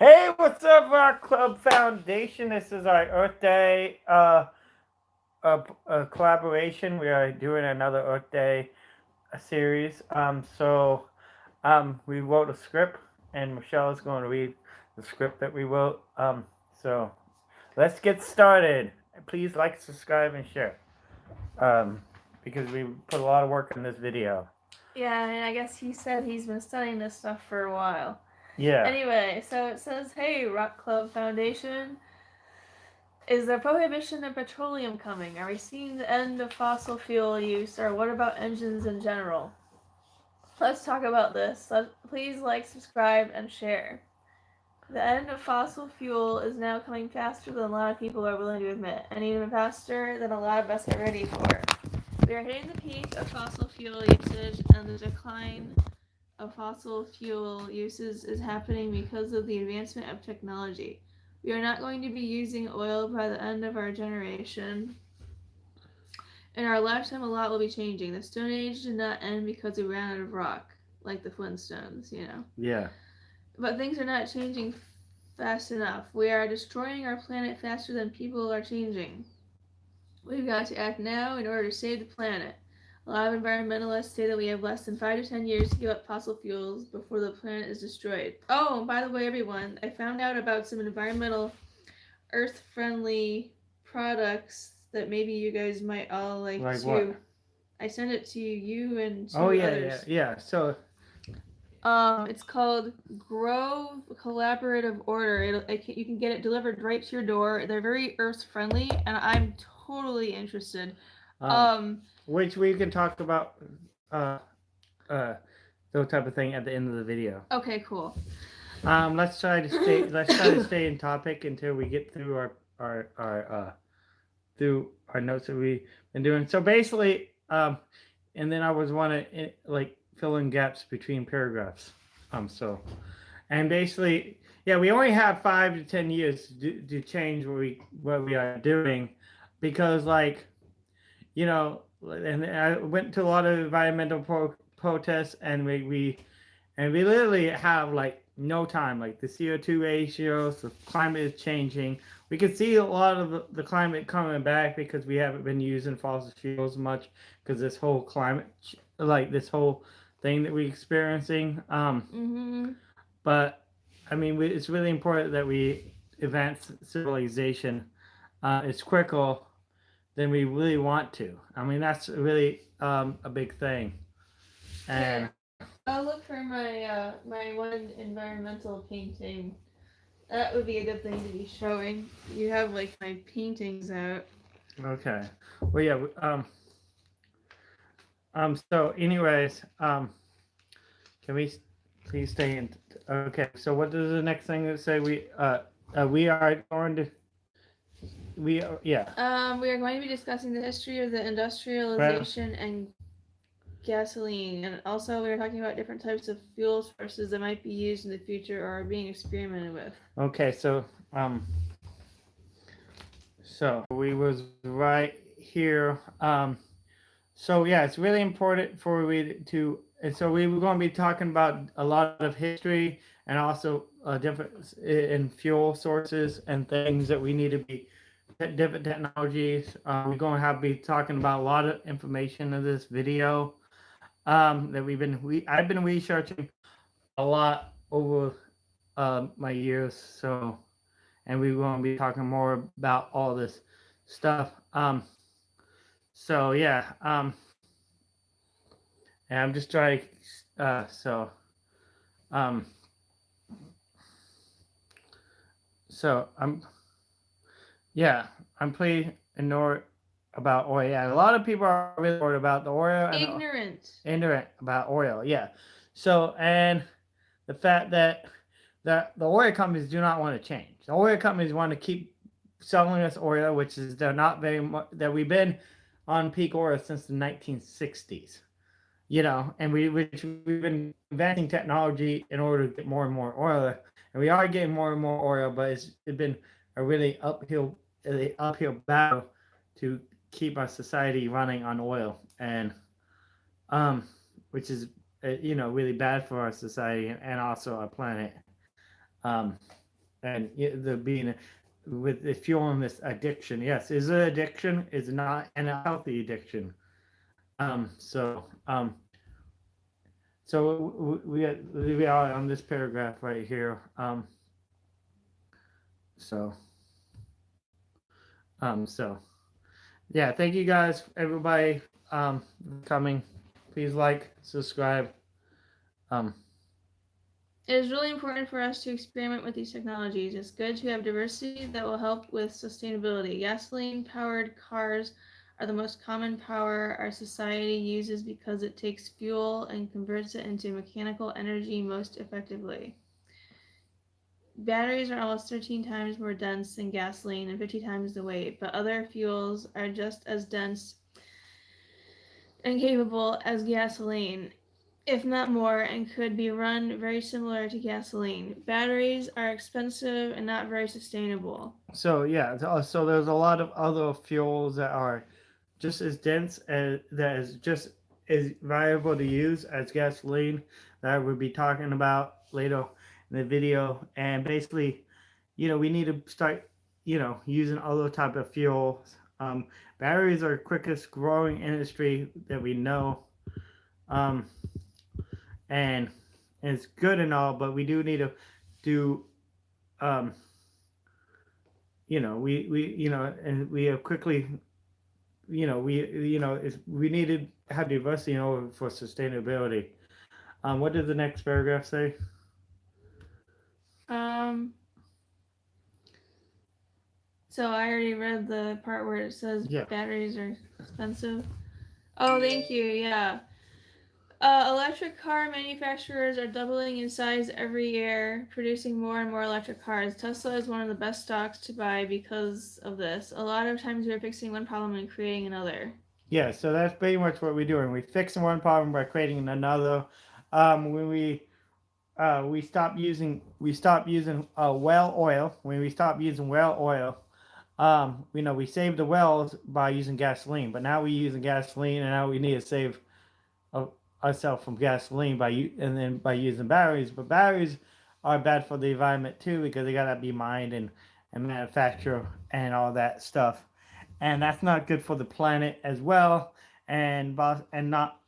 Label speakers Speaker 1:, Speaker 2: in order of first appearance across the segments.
Speaker 1: Hey, what's up, Rock Club Foundation? This is our Earth Day collaboration. We are doing another Earth Day series. We wrote a script, and Michelle is going to read the script that we wrote. So let's get started. Please like, subscribe, and share. Because we put a lot of work in this video.
Speaker 2: Yeah, and I guess he said he's been studying this stuff for a while.
Speaker 1: Yeah.
Speaker 2: Anyway, so it says, hey, Rock Club Foundation, is there prohibition of petroleum coming? Are we seeing the end of fossil fuel use, or what about engines in general? Let's talk about this. Please like, subscribe, and share. The end of fossil fuel is now coming faster than a lot of people are willing to admit, and even faster than a lot of us are ready for. We are hitting the peak of fossil fuel usage, and the decline of fossil fuel uses is happening because of the advancement of technology. We are not going to be using oil by the end of our generation. In our lifetime, a lot will be changing. The Stone Age did not end because we ran out of rock, like the Flintstones,
Speaker 1: Yeah.
Speaker 2: But things are not changing fast enough. We are destroying our planet faster than people are changing. We've got to act now in order to save the planet. A lot of environmentalists say that we have less than 5 to 10 years to give up fossil fuels before the planet is destroyed. Oh, and by the way, everyone, I found out about some environmental, earth-friendly products that maybe you guys might all like too. What? I sent it to you and two others.
Speaker 1: Yeah. So
Speaker 2: It's called Grove Collaborative Order. You can get it delivered right to your door. They're very earth friendly, and I'm totally interested.
Speaker 1: Which we can talk about uh, uh, those type of thing at the end of the video.
Speaker 2: Okay, cool.
Speaker 1: Let's try to stay in topic until we get through our notes that we've been doing. So basically, and then I was want to like fill in gaps between paragraphs. And basically, yeah, we only have 5 to 10 years to change what we are doing, because and I went to a lot of environmental protests, and we literally have like no time. Like the CO2 ratios, the climate is changing. We can see a lot of the climate coming back because we haven't been using fossil fuels much, because this whole climate, like this whole thing that we're experiencing. But I mean, it's really important that we advance civilization. It's quicker than we really want to. I mean, that's really a big thing. And
Speaker 2: I'll look for my one environmental painting. That would be a good thing to be showing. You have like my paintings out.
Speaker 1: Okay. Well, yeah. So, anyways, can we please stay in? Okay. So, what does the next thing say? We are going to. We are, yeah.
Speaker 2: We are going to be discussing the history of the industrialization and gasoline, and also we were talking about different types of fuel sources that might be used in the future or are being experimented with.
Speaker 1: Okay, so we was right here. So yeah, it's really important for we to, and so we were going to be talking about a lot of history, and also different in fuel sources and things that we need to be different technologies. We're going to be talking about a lot of information in this video that I've been researching a lot over my years. So, and we're going to be talking more about all this stuff. So yeah. And I'm just trying. Um. So I'm pretty ignorant about oil. Yeah, a lot of people are really worried about the oil. Ignorant about oil. Yeah. So, and the fact that the oil companies do not want to change. The oil companies want to keep selling us oil, which is they're not very much, that we've been on peak oil since the 1960s. And we've been inventing technology in order to get more and more oil, and we are getting more and more oil, but it's been a really uphill battle to keep our society running on oil, and which is really bad for our society and also our planet. and the being with the fueling this addiction. Yes, is it addiction? Is not an healthy addiction. So we are on this paragraph right here. So so yeah, thank you guys, everybody, coming. Please like, subscribe. Um,
Speaker 2: It is really important for us to experiment with these technologies. It's good to have diversity that will help with sustainability. Gasoline-powered cars are the most common power our society uses because it takes fuel and converts it into mechanical energy most effectively. Batteries are almost 13 times more dense than gasoline and 50 times the weight, but other fuels are just as dense and capable as gasoline, if not more, and could be run very similar to gasoline. Batteries are expensive and not very sustainable.
Speaker 1: so yeah, so there's a lot of other fuels that are just as dense as that is just as viable to use as gasoline that we'll be talking about later in the video. And basically, we need to start, using other type of fuels. Batteries are the quickest growing industry that we know. Um, and it's good and all, but we do need to do, um, and we have quickly, we need to have diversity in order for sustainability. What does the next paragraph say?
Speaker 2: So I already read the part where it says batteries are expensive. Oh, thank you. Yeah. Electric car manufacturers are doubling in size every year, producing more and more electric cars. Tesla is one of the best stocks to buy because of this. A lot of times we're fixing one problem and creating another.
Speaker 1: Yeah, so that's pretty much what we're doing. We're fixing one problem by creating another. When we stop using well oil. When we stop using well oil, we saved the wells by using gasoline, but now we're using gasoline, and now we need to save uh, ourselves from gasoline by using batteries. But batteries are bad for the environment too because they gotta be mined and manufactured and all that stuff, and that's not good for the planet as well, and not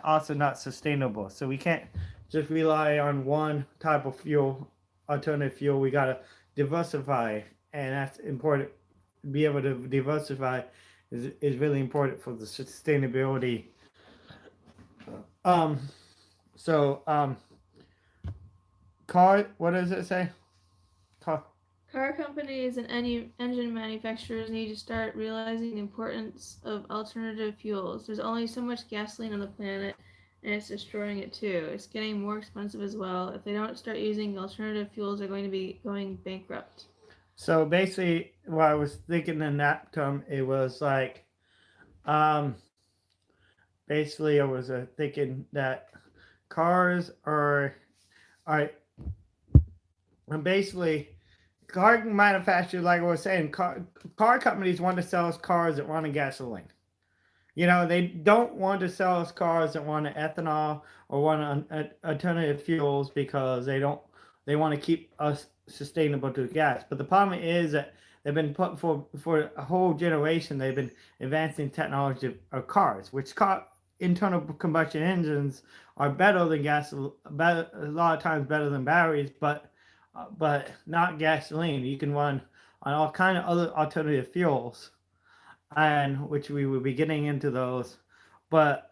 Speaker 1: also not sustainable. So we can't just rely on one type of fuel, alternative fuel. We gotta diversify, and that's important. Be able to diversify is really important for the sustainability. Um, so car. What does it say?
Speaker 2: Car companies and any engine manufacturers need to start realizing the importance of alternative fuels. There's only so much gasoline on the planet, and it's destroying it too. It's getting more expensive as well. If they don't start using alternative fuels, they're going to be going bankrupt.
Speaker 1: So basically, what I was thinking in that term, it was like, basically, I was thinking that cars are basically car manufacturers, like I was saying, car companies want to sell us cars that run on gasoline. They don't want to sell us cars that run on ethanol or run on alternative fuels because they want to keep us sustainable to gas. But the problem is that they've been put for a whole generation. They've been advancing technology of cars, which internal combustion engines are better than gas, better, a lot of times better than batteries, but not gasoline. You can run on all kind of other alternative fuels, and which we will be getting into those, but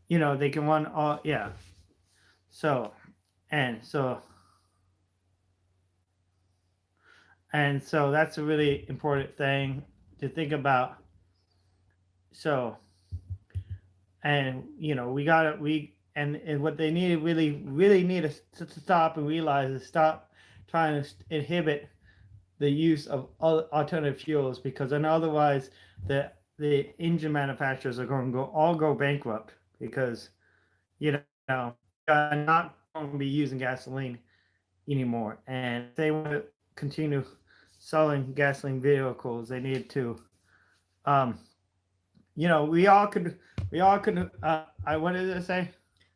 Speaker 1: they can run all, yeah. So and so and so that's a really important thing to think about. So, and and what they need really need to stop and realize is stop trying to inhibit the use of alternative fuels, because then otherwise the engine manufacturers are going to go bankrupt, because are not going to be using gasoline anymore, and if they want to continue selling gasoline vehicles, they need to we all could what did it say?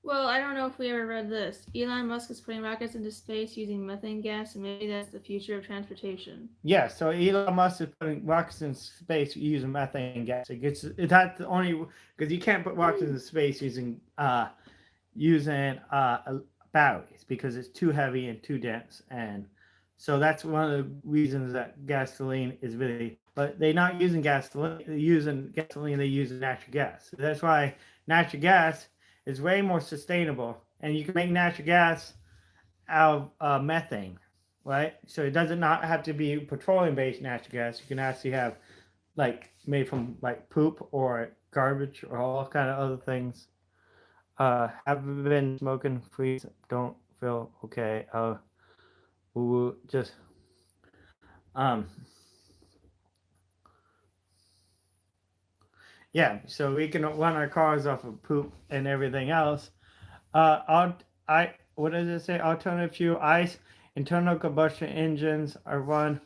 Speaker 2: Well, I don't know if we ever read this. Elon Musk is putting rockets into space using methane gas, and maybe that's the future of transportation.
Speaker 1: Yeah, so Elon Musk is putting rockets in space using methane gas. It's not the only because you can't put rockets in space using batteries because it's too heavy and too dense, and so that's one of the reasons that gasoline is really. But they're not using gasoline. They're using gasoline. They use natural gas. So that's why natural gas is way more sustainable, and you can make natural gas out of methane, right? So it doesn't not have to be petroleum-based natural gas. You can actually have like made from like poop or garbage or all kind of other things. Have been smoking. Please don't feel okay. We'll just um yeah. So we can run our cars off of poop and everything else. What does it say? Alternative fuel, ice, internal combustion engines are run.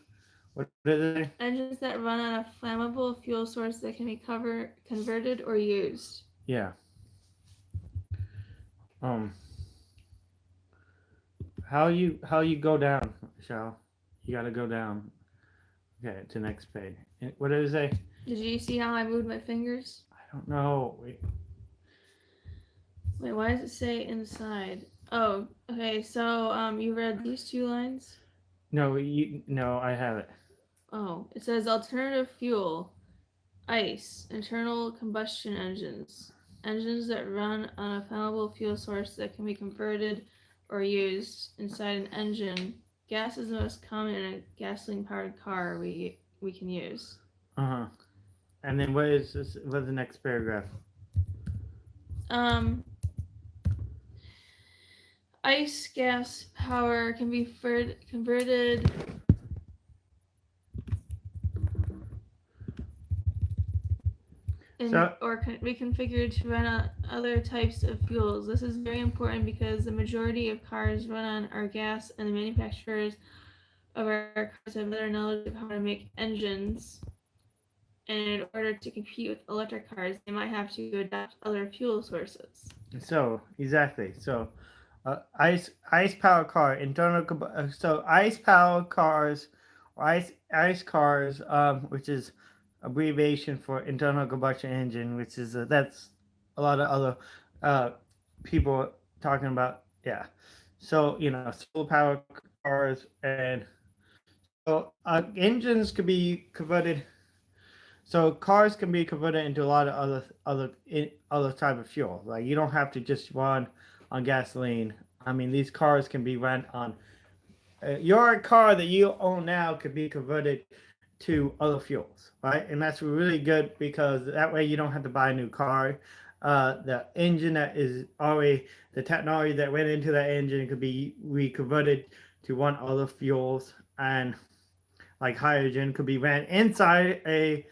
Speaker 1: What is it?
Speaker 2: Engines that run on a flammable fuel source that can be converted or used.
Speaker 1: Yeah. Um. How you go down, Michelle? You gotta go down. Okay, to next page. What did it say?
Speaker 2: Did you see how I moved my fingers?
Speaker 1: I don't know. Wait,
Speaker 2: why does it say inside? Oh, okay. So you read these two lines?
Speaker 1: No, I have it.
Speaker 2: Oh, it says alternative fuel, ICE, internal combustion engines, engines that run on a flammable fuel source that can be converted or used inside an engine. Gas is the most common in a gasoline-powered car we can use.
Speaker 1: And then what is this? What's the next paragraph?
Speaker 2: ICE gas power can be converted or reconfigured to run on other types of fuels. This is very important because the majority of cars run on our gas, and the manufacturers of our cars have better knowledge of how to make engines. And in order to compete with electric cars, they might have to adopt other fuel sources.
Speaker 1: So exactly. So ice power car internal. So ice power cars, or ice cars, which is abbreviation for internal combustion engine, which is that's a lot of other people talking about. Yeah. So solar power cars, and so engines could be converted. So cars can be converted into a lot of other type of fuel. Like you don't have to just run on gasoline. I mean, these cars can be run on. Your car that you own now could be converted to other fuels, right? And that's really good because that way you don't have to buy a new car. The engine that is already the technology that went into that engine could be reconverted to run other fuels, and like hydrogen could be ran inside a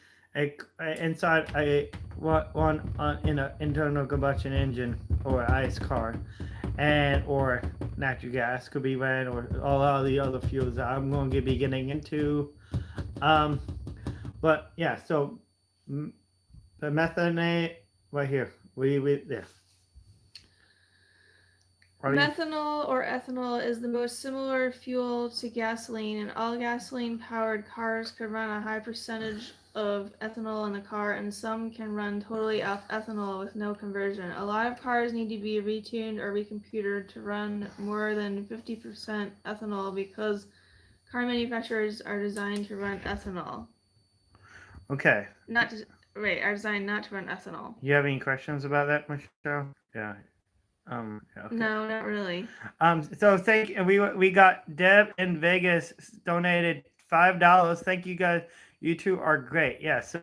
Speaker 1: one in an internal combustion engine or ICE car, and or natural gas could be ran, or all of the other fuels that I'm going to be getting into. But yeah, so the methanate right here. We there.
Speaker 2: Methanol or ethanol is the most similar fuel to gasoline, and all gasoline-powered cars could run a high percentage of ethanol in the car, and some can run totally off ethanol with no conversion. A lot of cars need to be retuned or recomputed to run more than 50% ethanol because car manufacturers are designed to run ethanol.
Speaker 1: Okay.
Speaker 2: Are designed not to run ethanol.
Speaker 1: You have any questions about that, Michelle? Yeah.
Speaker 2: Okay. No, not really.
Speaker 1: So we got Deb in Vegas donated $5. Thank you guys. You two are great. Yeah. So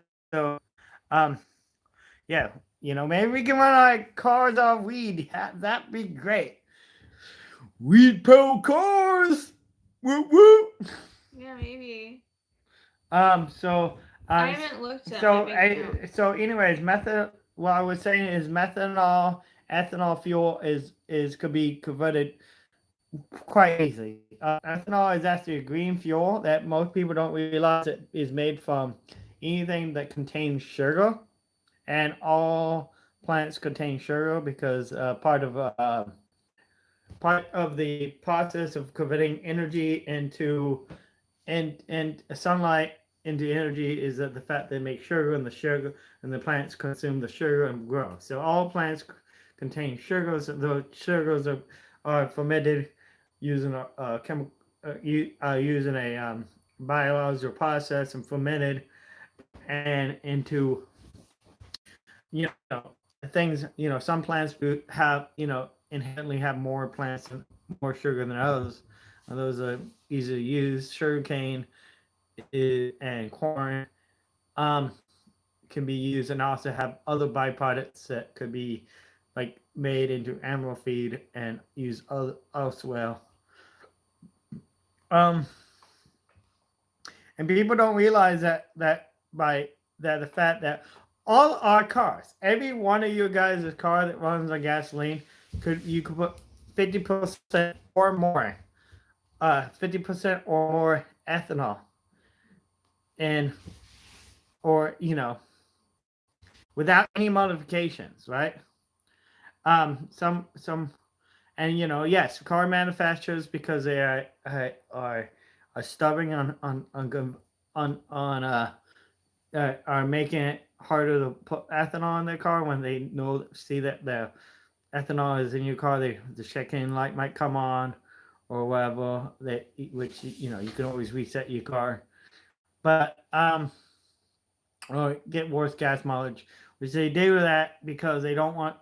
Speaker 1: yeah. Maybe we can run our cars off weed. That'd be great. Weed pro cars. Woo woo.
Speaker 2: Yeah, maybe.
Speaker 1: So.
Speaker 2: I haven't looked at.
Speaker 1: So anyways, what I was saying is ethanol fuel could be converted quite easily. Ethanol is actually a green fuel that most people don't realize it is made from anything that contains sugar, and all plants contain sugar because part of the process of converting energy into and sunlight into energy is that the fact they make sugar, and the plants consume the sugar and grow. So all plants contain sugars. The sugars are fermented using a chemical using a biological process and fermented and into you know things. Some plants have inherently have more plants and more sugar than others, and those are easy to use. Sugarcane and corn um, can be used, and also have other byproducts that could be like made into animal feed and used elsewhere. Um, and people don't realize that the fact that all our cars, every one of you guys' car that runs on gasoline, you could put 50% or more, 50% or more ethanol, and or without any modifications, right? Some and yes, car manufacturers, because they are stubborn are making it harder to put ethanol in their car when they see that the ethanol is in your car. The check-in light might come on or whatever, which you can always reset your car, but or get worse gas mileage, which they do that because they don't want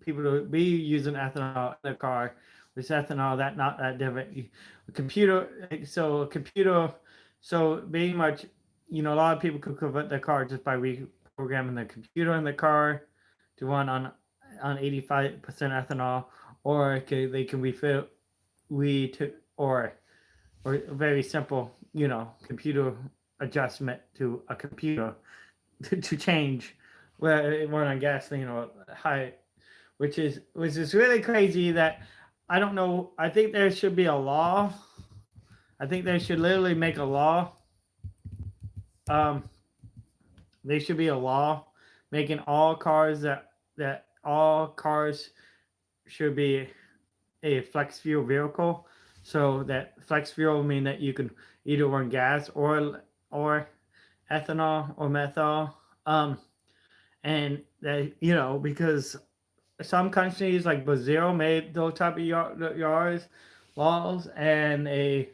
Speaker 1: people to be using ethanol in their car. With ethanol, that not that different. A computer, so being much, a lot of people could convert their car just by reprogramming the computer in the car to run on 85% ethanol, or they can refill or very simple, computer adjustment to a computer to change where it run on gasoline or high, which is really crazy. That I don't know. I think there should be a law. I think they should literally make a law. Um, they should be a law making all cars that all cars should be a flex fuel vehicle. So that flex fuel mean that you can either run gas or ethanol or methanol. And that because some countries like Brazil made those type of laws, and they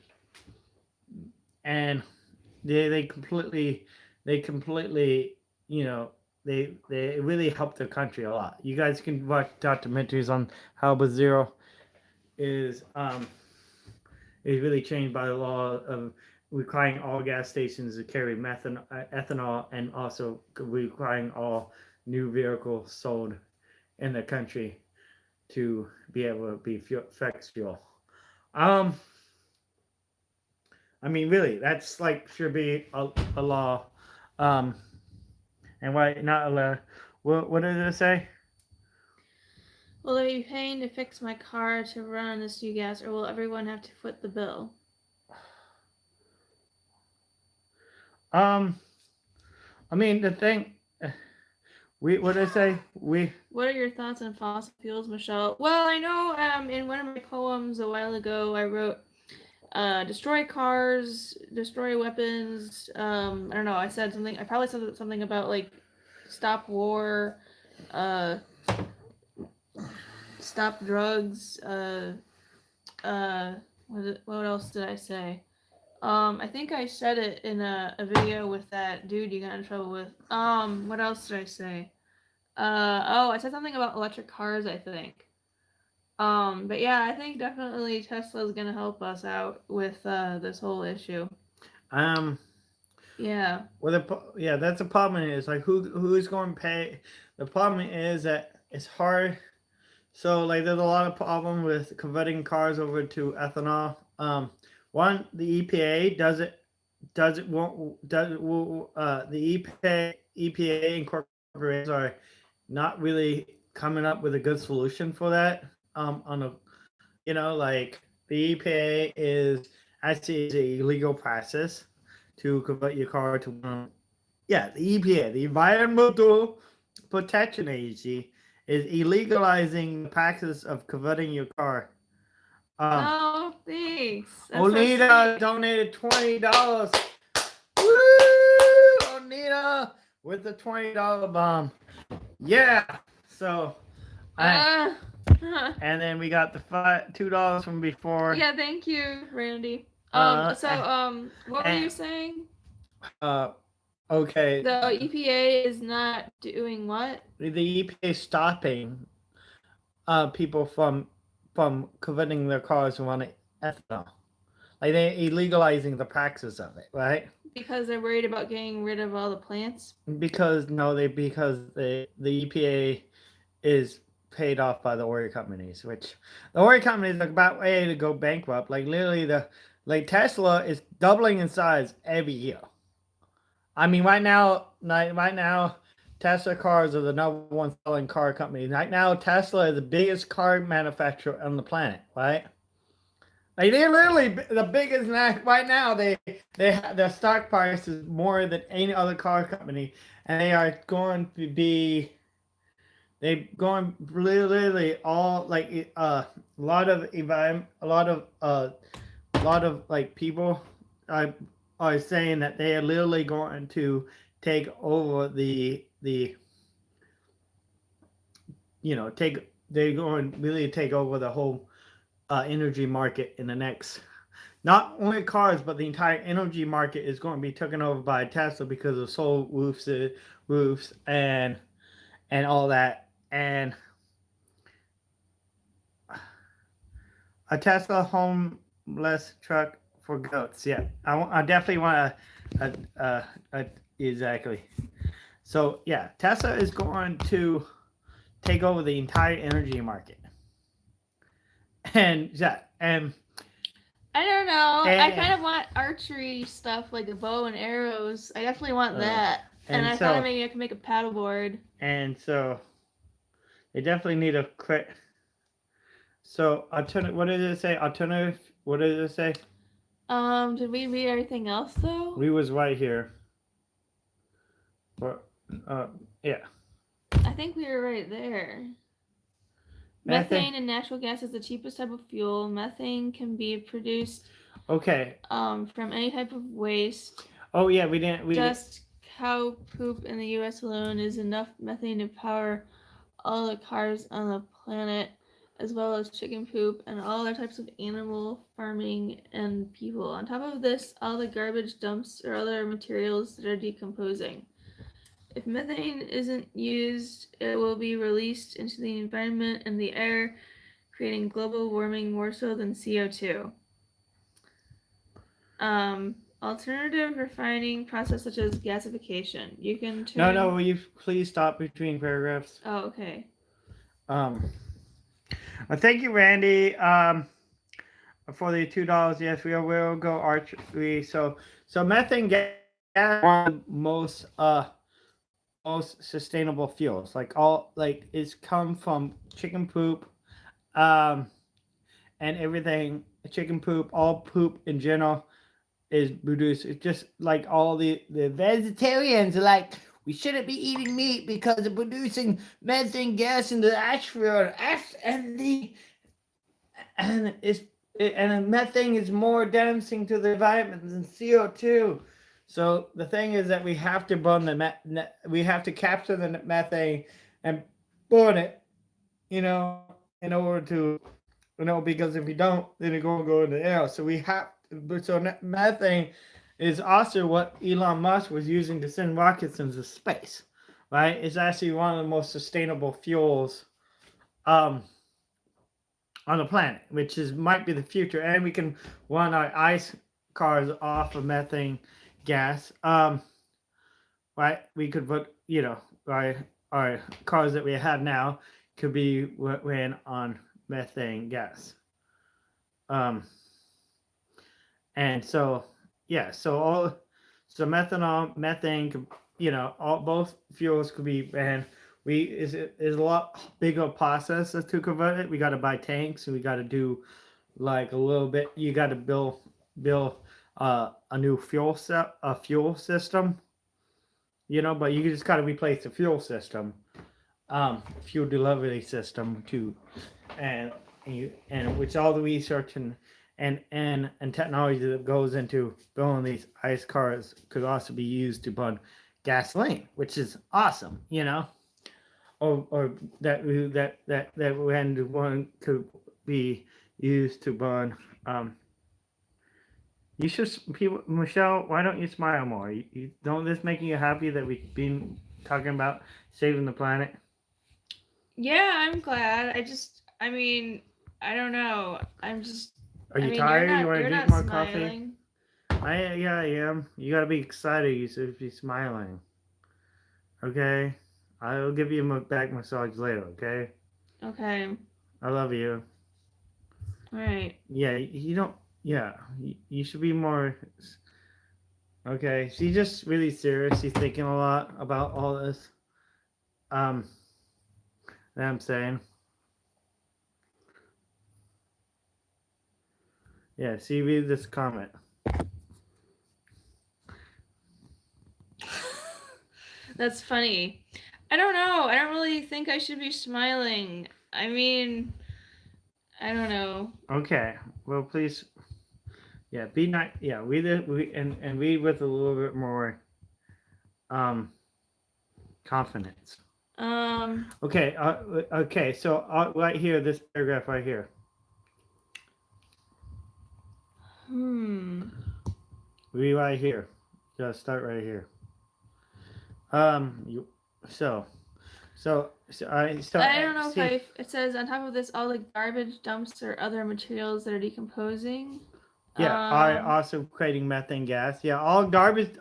Speaker 1: completely they really helped their country a lot. You guys can watch documentaries on how Brazil is really changed by the law of requiring all gas stations to carry ethanol, and also requiring all new vehicles sold in the country to be able to be flex fuel. I mean, really, that's like should be a law. And why not a law? What did it say?
Speaker 2: Will I be paying to fix my car to run on this new gas, or will everyone have to foot the bill?
Speaker 1: I mean, the thing. What did I say?
Speaker 2: What are your thoughts on fossil fuels, Michelle? Well, I know in one of my poems a while ago I wrote destroy cars, destroy weapons. I don't know. I said something. I probably said something about like stop war, stop drugs. What else did I say? I think I said it in a video with that dude you got in trouble with. What else did I say? I said something about electric cars, I think. But yeah, I think definitely Tesla's gonna help us out with this whole issue. Yeah.
Speaker 1: Well, that's the problem. Is like who's going to pay? The problem is that it's hard. So like, there's a lot of problem with converting cars over to ethanol. One, the EPA the EPA and corporations are not really coming up with a good solution for that. Like the EPA is a legal process to convert your car to the EPA, the Environmental Protection Agency is illegalizing the practice of converting your car.
Speaker 2: Oh, thanks.
Speaker 1: Onita donated $20. Woo! Onita with the $20 bomb. Yeah. So, and then we got the $2 from before.
Speaker 2: Yeah, thank you, Randy. What were you saying?
Speaker 1: Okay.
Speaker 2: The EPA is not doing what?
Speaker 1: The EPA is stopping people from converting their cars to run ethanol. Like they're illegalizing the practice of it, right?
Speaker 2: Because they're worried about getting rid of all the plants?
Speaker 1: Because the EPA is paid off by the oil companies, which the oil companies are about ready to go bankrupt. Like literally Tesla is doubling in size every year. I mean, right now, Tesla cars are the number one selling car company. Right now, Tesla is the biggest car manufacturer on the planet, right? Like they're literally the biggest right now. Their stock price is more than any other car company, and they are going to be. They're going literally all like a lot of like people are saying that they are literally going to take over they're going to really take over the whole energy market in the next, not only cars, but the entire energy market is going to be taken over by Tesla because of solar roofs and all that, and a Tesla homeless truck for goats. Yeah, I definitely want exactly. So yeah, Tesla is going to take over the entire energy market, and
Speaker 2: I don't know. I kind of want archery stuff like a bow and arrows. I definitely want that. And I thought maybe I could make a paddleboard.
Speaker 1: And so they definitely need a crit. So alternative. What did it say? Alternative. What did it say?
Speaker 2: Did we read everything else though?
Speaker 1: We was right here. But yeah.
Speaker 2: I think we were right there. Methane and natural gas is the cheapest type of fuel. Methane can be produced from any type of waste.
Speaker 1: Oh yeah, we didn't.
Speaker 2: Just cow poop in the U.S. alone is enough methane to power all the cars on the planet, as well as chicken poop and all other types of animal farming and people. On top of this, all the garbage dumps or other materials that are decomposing. If methane isn't used, it will be released into the environment and the air, creating global warming more so than CO2. Alternative refining process such as gasification. You can turn...
Speaker 1: No, will you please stop between paragraphs?
Speaker 2: Oh, okay.
Speaker 1: Well, thank you, Randy. For the $2, yes, we will go archery. So methane gas is one of the most sustainable fuels. It's come from chicken poop, and everything. Chicken poop, all poop in general, is produced. It's just like all the vegetarians are like, we shouldn't be eating meat because of producing methane gas in the atmosphere, and methane is more damaging to the environment than CO2. So the thing is that we have to burn we have to capture the methane and burn it, in order to, because if we don't, then it's going to go in the air. So we have. So methane is also what Elon Musk was using to send rockets into space, right? It's actually one of the most sustainable fuels on the planet, which might be the future. And we can run our ice cars off of methane gas. Right? We could put, our cars that we have now could be ran on methane gas. And so, yeah, so methanol, methane, both fuels could be ran. Is a lot bigger process to convert it. We got to buy tanks, and we got to do like a little bit. You got to build a new fuel system, but you just got to replace the fuel system. fuel delivery system to, and which all the research and technology that goes into building these ice cars could also be used to burn gasoline, which is awesome, or that when one could be used to burn. You should, people, Michelle. Why don't you smile more? Don't this making you happy that we've been talking about saving the planet?
Speaker 2: Yeah, I'm glad. I don't know.
Speaker 1: Are you tired? You want to drink more coffee? Yeah, I am. You gotta be excited. You should be smiling. Okay, I'll give you a back massage later. Okay.
Speaker 2: Okay.
Speaker 1: I love you.
Speaker 2: All right.
Speaker 1: Yeah, you don't. Yeah, you should be more. Okay, she's just really serious. She's thinking a lot about all this. Um, that I'm saying. Yeah, see, read this comment.
Speaker 2: That's funny. I don't know. I don't really think I should be smiling. I don't know.
Speaker 1: Okay, well, please. Yeah, be nice. Yeah, read it. And read with a little bit more confidence. Okay. Okay. So right here, this paragraph right here. Read right here. You gotta start right here. You. So I
Speaker 2: don't know if it says on top of this all the garbage dumps or other materials that are decomposing.
Speaker 1: Yeah, are also creating methane gas. Yeah, all garbage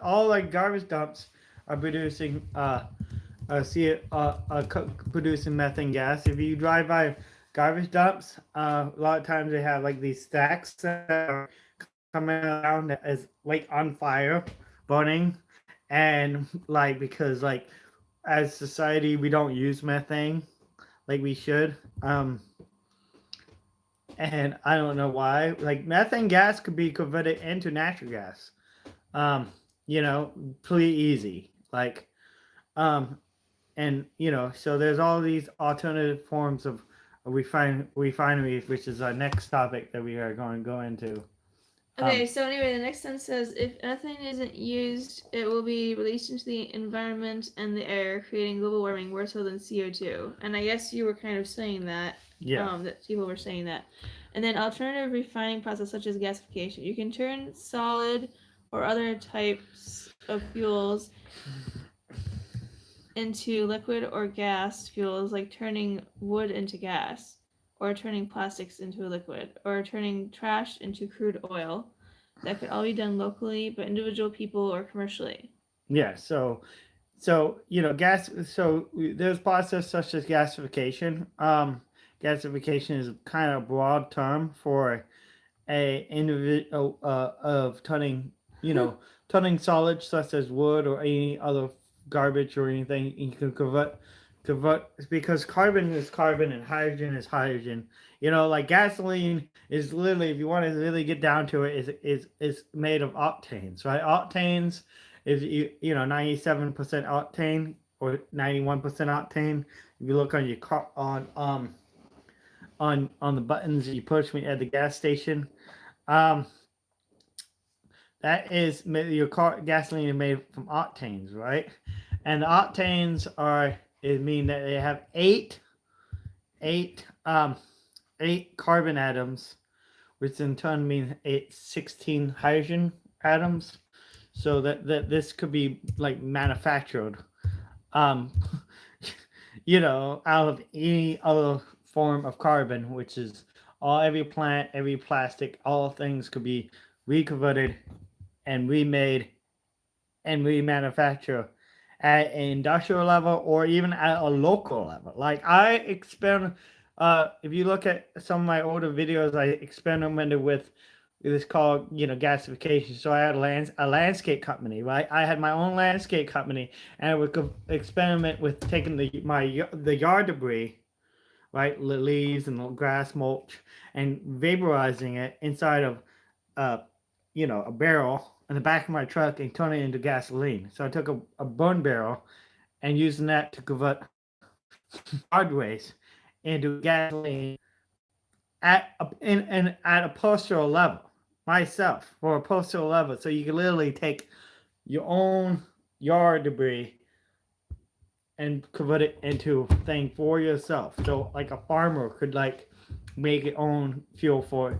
Speaker 1: dumps are producing producing methane gas. If you drive by garbage dumps, a lot of times they have like these stacks that are coming around as like on fire, burning, and like because like as society we don't use methane like we should. And I don't know why. Like methane gas could be converted into natural gas. Um, pretty easy. Like, and so there's all these alternative forms of refineries, which is our next topic that we are going to go into.
Speaker 2: Okay, so anyway, the next sentence says, if ethane isn't used, it will be released into the environment and the air, creating global warming worse so than CO2. And I guess you were kind of saying that.
Speaker 1: Yeah.
Speaker 2: That people were saying that. And then alternative refining process such as gasification. You can turn solid or other types of fuels into liquid or gas fuels, like turning wood into gas, or turning plastics into a liquid, or turning trash into crude oil. That could all be done locally, but individual people or commercially.
Speaker 1: Yeah. So gas. So there's process such as gasification. Gasification is kind of a broad term for a individual of turning turning solids such as wood or any other garbage or anything. You can convert because carbon is carbon and hydrogen is hydrogen. Like gasoline is literally, if you want to really get down to it, is made of octanes, right? Octanes is 97% octane or 91% octane. If you look on your car on the buttons that you push when you're at the gas station, that is your car gasoline is made from octanes, right? And the octanes mean that they have eight carbon atoms, which in turn means 16 hydrogen atoms. So that this could be like manufactured, out of any other form of carbon, which is every plant, every plastic, all things could be reconverted and remade and remanufactured at an industrial level or even at a local level. Like I experiment. If you look at some of my older videos, I experimented with this called gasification. So I had a landscape company, right? I had my own landscape company, and I would experiment with taking the yard debris, right, the leaves and the grass mulch, and vaporizing it inside of a barrel in the back of my truck and turning it into gasoline. So I took a burn barrel and using that to convert ways into gasoline at a postal level myself for a postal level. So you can literally take your own yard debris and convert it into thing for yourself. So like a farmer could like make its own fuel for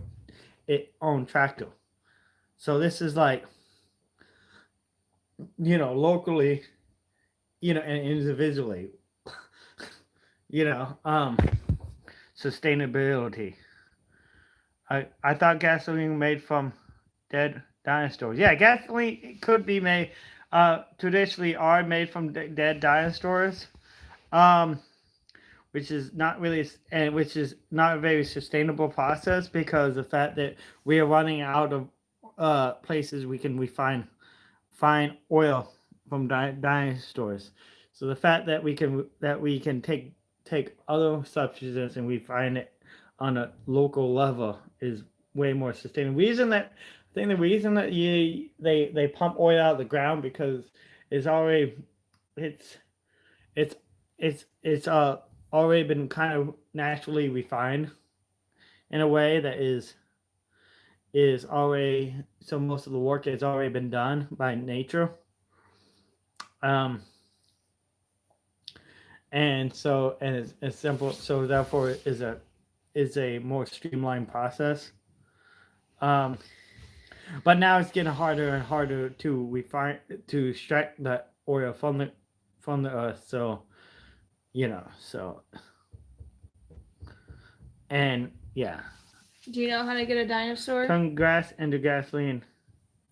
Speaker 1: its own tractor. So this is like, locally, and individually, you know, um, sustainability. I thought gasoline made from dead dinosaurs. Yeah, gasoline could be made. Traditionally, are made from dead dinosaurs. Um, which is not really, and which is not a very sustainable process because the fact that we are running out of places we find oil from dinosaurs. So the fact that we can take other substances and we find it on a local level is way more sustainable. The reason that they pump oil out of the ground because it's already it's it's it's already been kind of naturally refined in a way that is already, so most of the work has already been done by nature. Um, and it's simple. So therefore, is a more streamlined process. Um, but now it's getting harder and harder to extract the oil from the earth. So so and yeah.
Speaker 2: Do you know how to get a dinosaur?
Speaker 1: Turn grass into gasoline.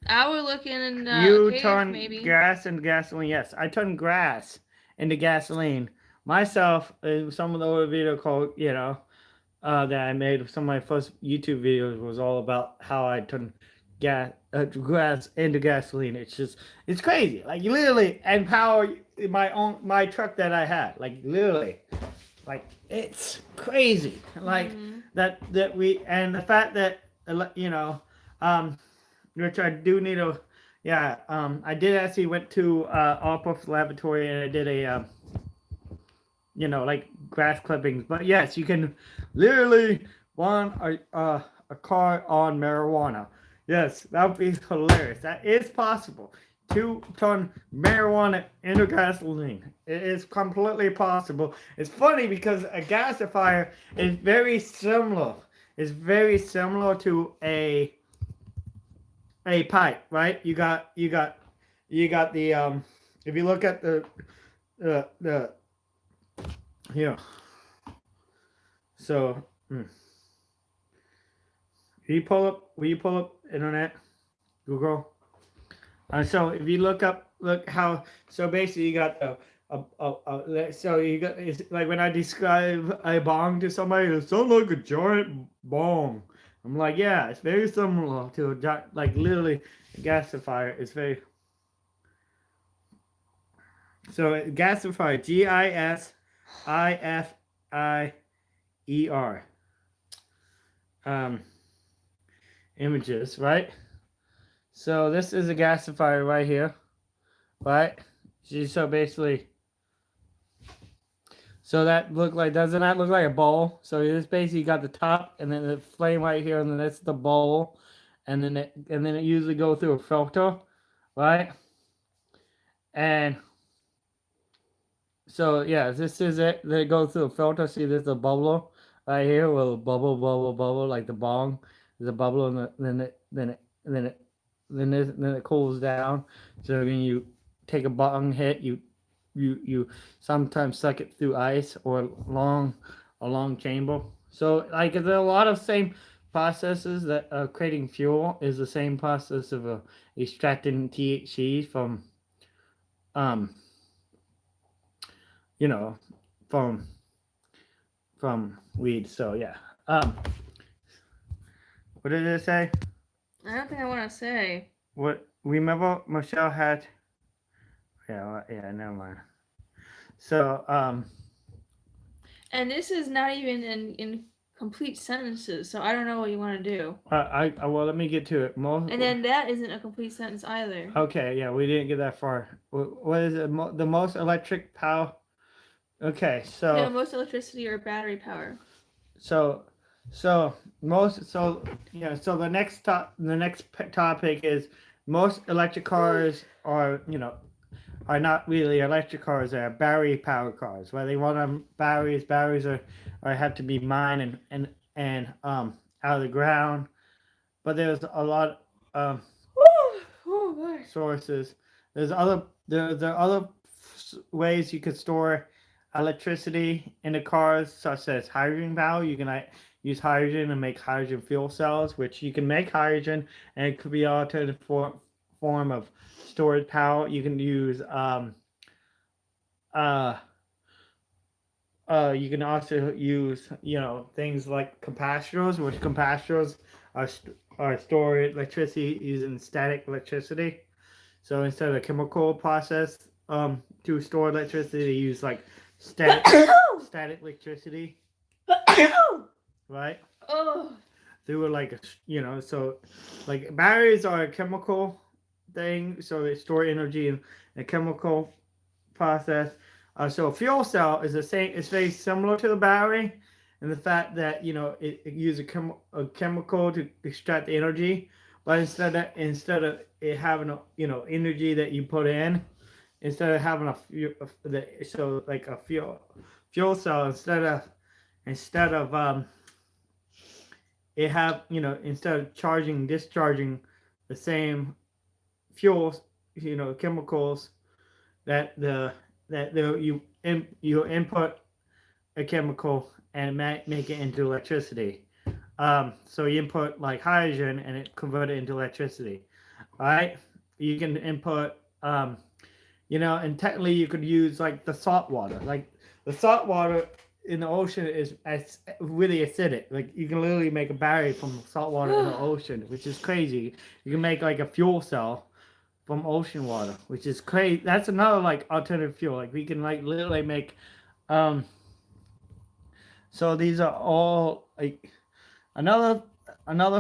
Speaker 2: I would look in
Speaker 1: You
Speaker 2: cave,
Speaker 1: turn
Speaker 2: maybe.
Speaker 1: grass into gasoline. Yes, I turn grass into gasoline myself. In some of the older video called, that I made, some of my first YouTube videos was all about how I turn grass into gasoline. It's crazy. Like you literally empower my truck that I had. Like literally, like it's crazy. Like that we, and the fact that which I do need to, yeah. I did actually went to Alpha Laboratory and I did a like grass clippings. But yes, you can literally run a car on marijuana. Yes, that would be hilarious. That is possible. To turn marijuana into gasoline. It is completely possible. It's funny because a gasifier is very similar. It's very similar to a pipe, right? You got the if you look at the here. So will you pull up internet, Google? So if you look how, so basically you got so you got, it's like when I describe a bong to somebody, it sounds like a giant bong. I'm like, yeah, it's very similar to like literally a gasifier. It's very, so gasifier, GISIFIER. Images, right? So this is a gasifier right here, right? So basically, so that doesn't that look like a bowl? So this basically got the top and then the flame right here, and then that's the bowl, and then it usually goes through a filter, right? And so yeah, this is it. Then it goes through a filter. See, there's a bubble right here, with a bubble like the bong. There's a bubble, and then it cools down. So when you take a bong hit, you sometimes suck it through ice or a long chamber. So like there are a lot of same processes that creating fuel is the same process of extracting THC from you know from weed. So yeah. What did it say?
Speaker 2: I don't think I want to say.
Speaker 1: What, remember Michelle had? Yeah, never mind. So
Speaker 2: and this is not even in complete sentences, so I don't know what you want to do.
Speaker 1: Well, let me get to it.
Speaker 2: And then that isn't a complete sentence either.
Speaker 1: Okay, yeah, we didn't get that far. What is it? The most electric Okay, so
Speaker 2: most electricity or battery power.
Speaker 1: So the next topic is most electric cars are not really electric cars. They're battery powered cars. Where they run on batteries. Batteries are have to be mined and out of the ground. But there's a lot sources. There are other ways you could store electricity in the cars, such as hydrogen power. You can use hydrogen and make hydrogen fuel cells, which you can make hydrogen, and it could be alternative form of storage power. You can use uh you can also use things like capacitors, which capacitors are stored electricity using static electricity. So instead of a chemical process to store electricity, they use like static electricity, right?
Speaker 2: Oh.
Speaker 1: They were like so like batteries are a chemical thing, so they store energy in a chemical process. So a fuel cell is the same. It's very similar to the battery, and the fact that it uses a chemical to extract the energy, but instead of it having energy that you put in, instead of having a fuel cell, instead of it have instead of discharging the same fuels, chemicals that you input a chemical and make it into electricity. So you input like hydrogen and it convert it into electricity. All right. You can input and technically you could use like the salt water. Like the salt water in the ocean is really acidic. Like you can literally make a battery from salt water in the ocean, which is crazy. You can make like a fuel cell from ocean water, which is crazy. That's another like alternative fuel. Like we can like literally make so these are all like another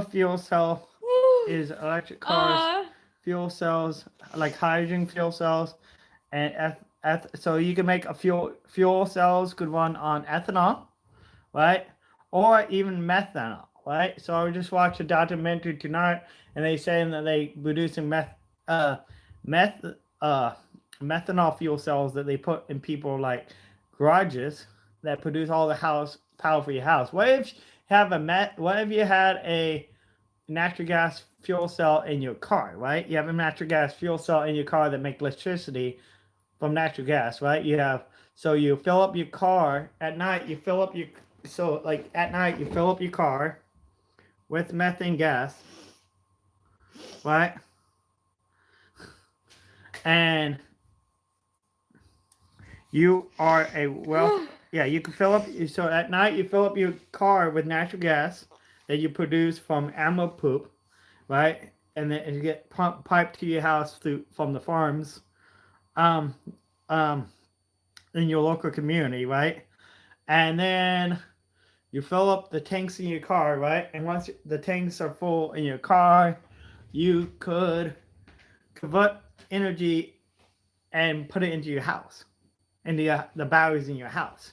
Speaker 1: fuel cell is electric cars, fuel cells, like hydrogen fuel cells, and so you can make a fuel cells could run on ethanol, right? Or even methanol, right? So I just watched a documentary tonight, and they saying that they producing methanol fuel cells that they put in people like garages that produce all the house power for your house. What if you had a natural gas fuel cell in your car, right? You have a natural gas fuel cell in your car that make electricity from natural gas, right? So you fill up your car at night. You fill up your car with methane gas, right? And you are you can fill up. So at night you fill up your car with natural gas that you produce from animal poop, right? And then it get piped to your house from the farms, um, in your local community, right? And then you fill up the tanks in your car, right? And once the tanks are full in your car, you could convert energy and put it into your house, into the batteries in your house.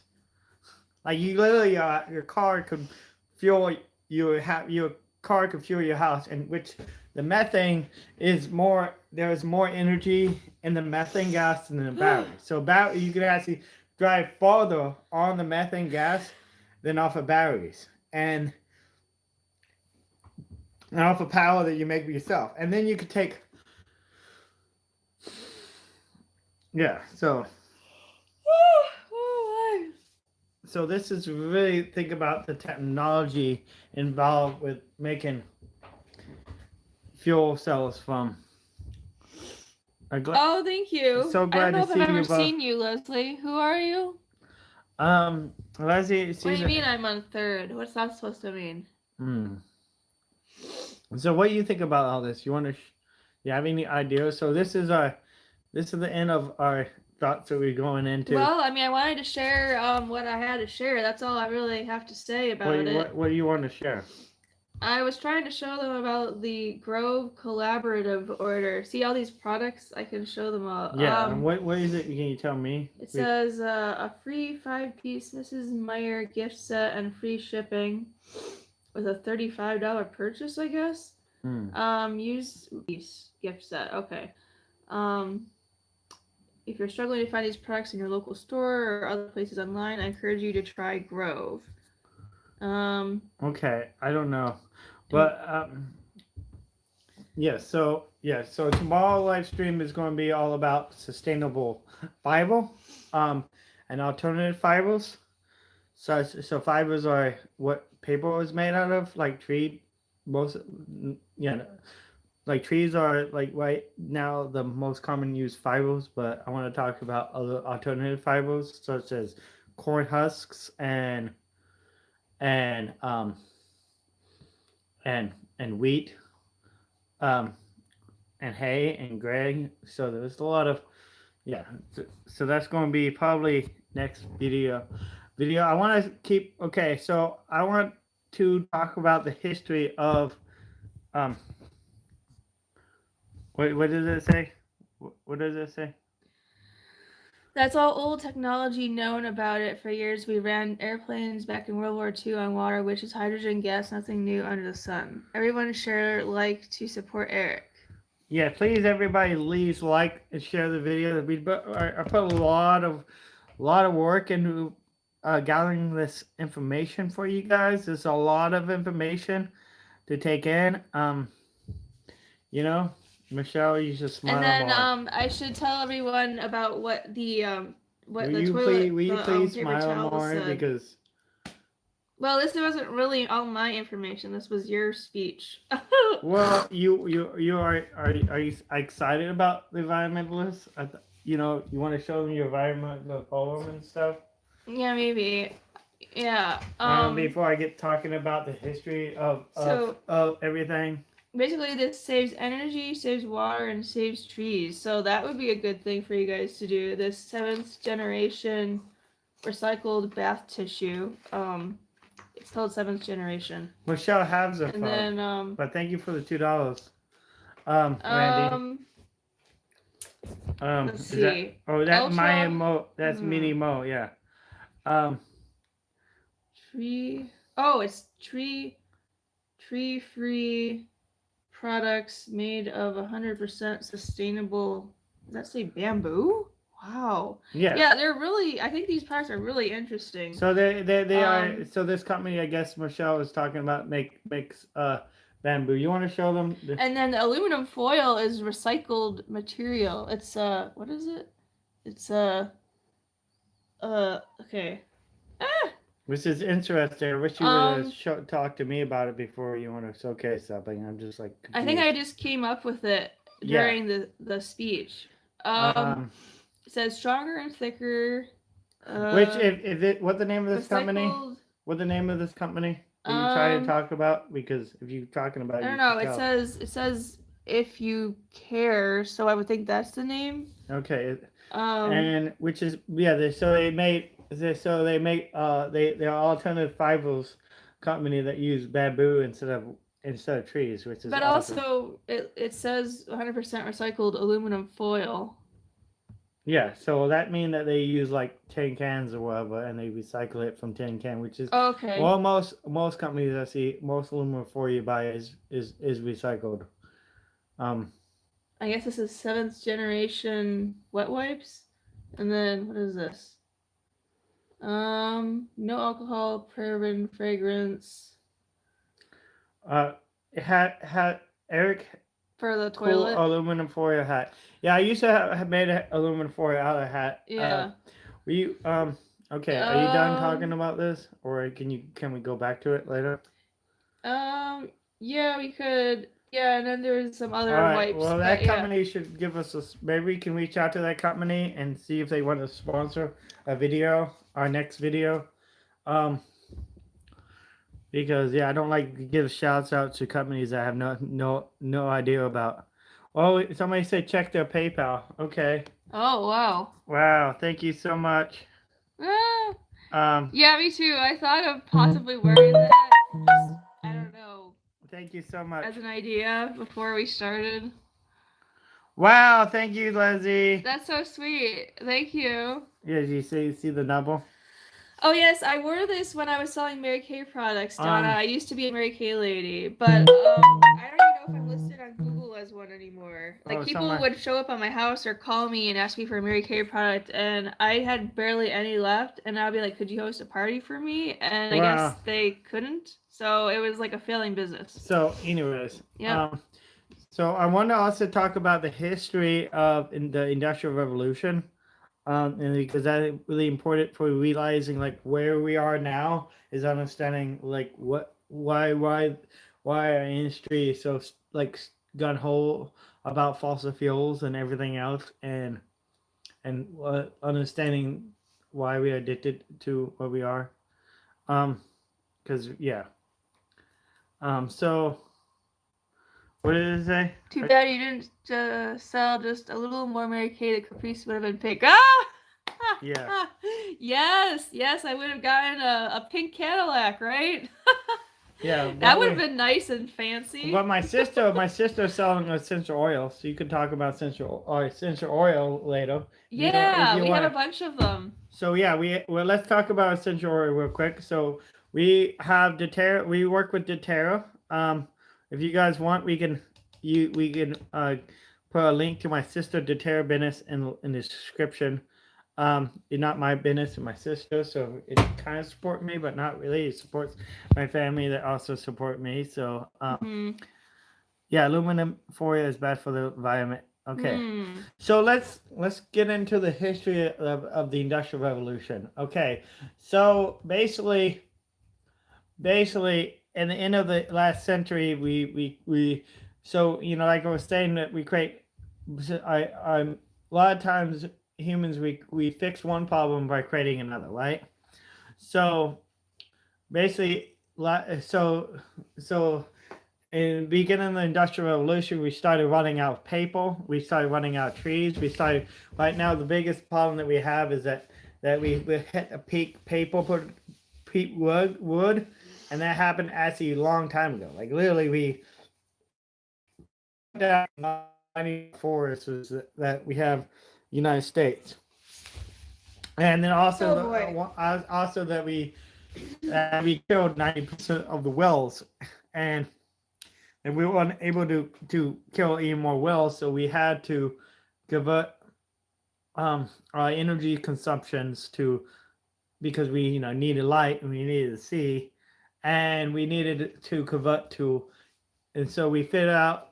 Speaker 1: Like you literally, your car could fuel your house, and which the methane is more. There is more energy in the methane gas than in the battery. So you can actually drive farther on the methane gas than off of batteries, and off of power that you make for yourself. And then you could take, So this is really think about the technology involved with making fuel cells from.
Speaker 2: Oh, thank you.
Speaker 1: So glad to see you.
Speaker 2: I don't know if I've ever seen you, Leslie. Who are you?
Speaker 1: Leslie.
Speaker 2: What do you mean I'm on third? What's that supposed to mean?
Speaker 1: So what do you think about all this? You want to? You have any ideas? So this is the end of our thoughts that we're going into.
Speaker 2: Well, I mean, I wanted to share what I had to share. That's all I really have to say about it.
Speaker 1: What do you want to share?
Speaker 2: I was trying to show them about the Grove Collaborative Order. See all these products? I can show them all.
Speaker 1: Yeah, what is it? Can you tell me?
Speaker 2: It says a free 5-piece Mrs. Meyer gift set and free shipping with a $35 purchase, I guess. Use gift set. Okay. If you're struggling to find these products in your local store or other places online, I encourage you to try Grove.
Speaker 1: Okay, I don't know. But so tomorrow live stream is going to be all about sustainable fiber, and alternative fibers. So fibers are what paper is made out of, like tree. Like trees are like right now the most common used fibers. But I want to talk about other alternative fibers such as corn husks and wheat, and hay and grain. So there's a lot of so that's going to be probably next video. I want to keep so I want to talk about the history of what does it say? What does it say?
Speaker 2: That's all old technology known about it for years. We ran airplanes back in World War II on water, which is hydrogen gas, nothing new under the sun. Everyone like to support Erick.
Speaker 1: Yeah, please everybody please like and share the video. I put a lot of work into gathering this information for you guys. There's a lot of information to take in. Michelle, you just smile.
Speaker 2: And then I should tell everyone about what the
Speaker 1: will you please smile more said. Because
Speaker 2: well, this wasn't really all my information. This was your speech.
Speaker 1: Well, you are you excited about the environmentalists? You want to show them your environmental forum and stuff.
Speaker 2: Yeah, maybe. Yeah.
Speaker 1: Before I get talking about the history of everything.
Speaker 2: Basically, this saves energy, saves water, and saves trees. So that would be a good thing for you guys to do. This 7th generation recycled bath tissue. It's called 7th generation.
Speaker 1: Michelle has a phone. And then, but thank you for the $2. Randy.
Speaker 2: Let's see.
Speaker 1: That's my Mo. That's Mini Mo. Yeah.
Speaker 2: Tree. Oh, it's tree-free products made of 100% sustainable. Does that say bamboo? Wow. Yeah. Yeah, they're really. I think these products are really interesting.
Speaker 1: So they are. So this company, I guess Michelle was talking about, makes bamboo. You want to show them?
Speaker 2: And then the aluminum foil is recycled material. It's what is it? It's okay.
Speaker 1: Which is interesting. I wish you would have talked to me about it before you want to showcase something. I'm just like confused.
Speaker 2: I think I just came up with it during the speech. It says stronger and thicker.
Speaker 1: Which what's the name of this company? What's the name of this company that you try to talk about? Because if you're talking about,
Speaker 2: I don't know. It says if you care, so I would think that's the name.
Speaker 1: Okay. And which is they make they're alternative fibers company that use bamboo instead of trees, which is
Speaker 2: but awesome. Also it says 100% recycled aluminum foil.
Speaker 1: Yeah, so that means that they use like tin cans or whatever, and they recycle it from tin can, which is
Speaker 2: okay.
Speaker 1: Well, most companies I see, most aluminum foil you buy is recycled.
Speaker 2: I guess this is 7th generation wet wipes, and then what is this? No alcohol, paraben, fragrance.
Speaker 1: It had Erick
Speaker 2: for the toilet.
Speaker 1: Cool aluminum foil hat. Yeah, I used to have made an aluminum foil out of hat.
Speaker 2: Yeah.
Speaker 1: Okay, are you done talking about this, or can we go back to it later?
Speaker 2: Yeah, we could. Yeah, and then there's some other wipes.
Speaker 1: Well, that company should give us maybe we can reach out to that company and see if they want to sponsor a video, our next video. Because I don't like to give shouts out to companies that I have no idea about. Oh, somebody said check their PayPal. Okay.
Speaker 2: Oh wow.
Speaker 1: Wow, thank you so much.
Speaker 2: Yeah, me too. I thought of possibly wearing that. I don't know.
Speaker 1: Thank you so much.
Speaker 2: As an idea before we started.
Speaker 1: Wow, thank you, Leslie.
Speaker 2: That's so sweet. Thank you.
Speaker 1: Yeah, did you see the double?
Speaker 2: Oh yes, I wore this when I was selling Mary Kay products, Donna. I used to be a Mary Kay lady, but I don't even know if I'm listed on Google as one anymore. Like people would show up on my house or call me and ask me for a Mary Kay product, and I had barely any left, and I'd be like, "Could you host a party for me?" And I guess they couldn't, so it was like a failing business.
Speaker 1: So, anyways,
Speaker 2: yeah.
Speaker 1: So I want to also talk about the history of the Industrial Revolution. And because that's really important for realizing like where we are now is understanding like why our industry is so like gun ho about fossil fuels and everything else, and understanding why we are addicted to what we are. Because so what did it say?
Speaker 2: Too bad you didn't sell just a little more Mary Kay. The Caprice would have been pink. Ah!
Speaker 1: Yeah.
Speaker 2: Yes, I would have gotten a pink Cadillac, right?
Speaker 1: Yeah.
Speaker 2: That would have been nice and fancy.
Speaker 1: But my sister's selling essential oil, so you could talk about essential oil later.
Speaker 2: Yeah, we have a bunch of them.
Speaker 1: So yeah, let's talk about essential oil real quick. So we have doTERRA. We work with doTERRA. If you guys want, we can put a link to my sister doTERRA business in the description. It's not my business, it's my sister, so it kind of supports me, but not really. It supports my family that also support me. So yeah, aluminum foil is bad for the environment. Okay, so let's get into the history of the Industrial Revolution. Okay, so basically in the end of the last century, we so like I was saying that we create. A lot of times humans we fix one problem by creating another, right? So basically, so in the beginning of the Industrial Revolution, we started running out of paper. We started running out of trees. Right now, the biggest problem that we have is that we hit a peak wood, and that happened actually a long time ago. Like literally, we down 90 forests that we have United States, and then also that we killed 90% of the wells, and we weren't able to kill any more wells, so we had to convert our energy consumptions because we needed light and we needed to see, and we needed to convert to, and so we figured out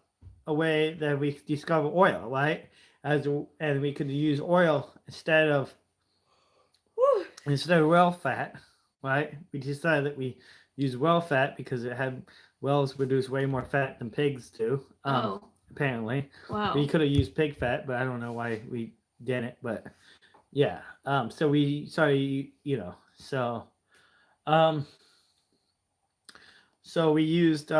Speaker 1: a way that we discover oil, right? And we could use oil instead of whale fat, right? We decided that we use whale fat because whales produce way more fat than pigs do. Apparently.
Speaker 2: Wow.
Speaker 1: We could have used pig fat, but I don't know why we didn't. But yeah. So we started, so we used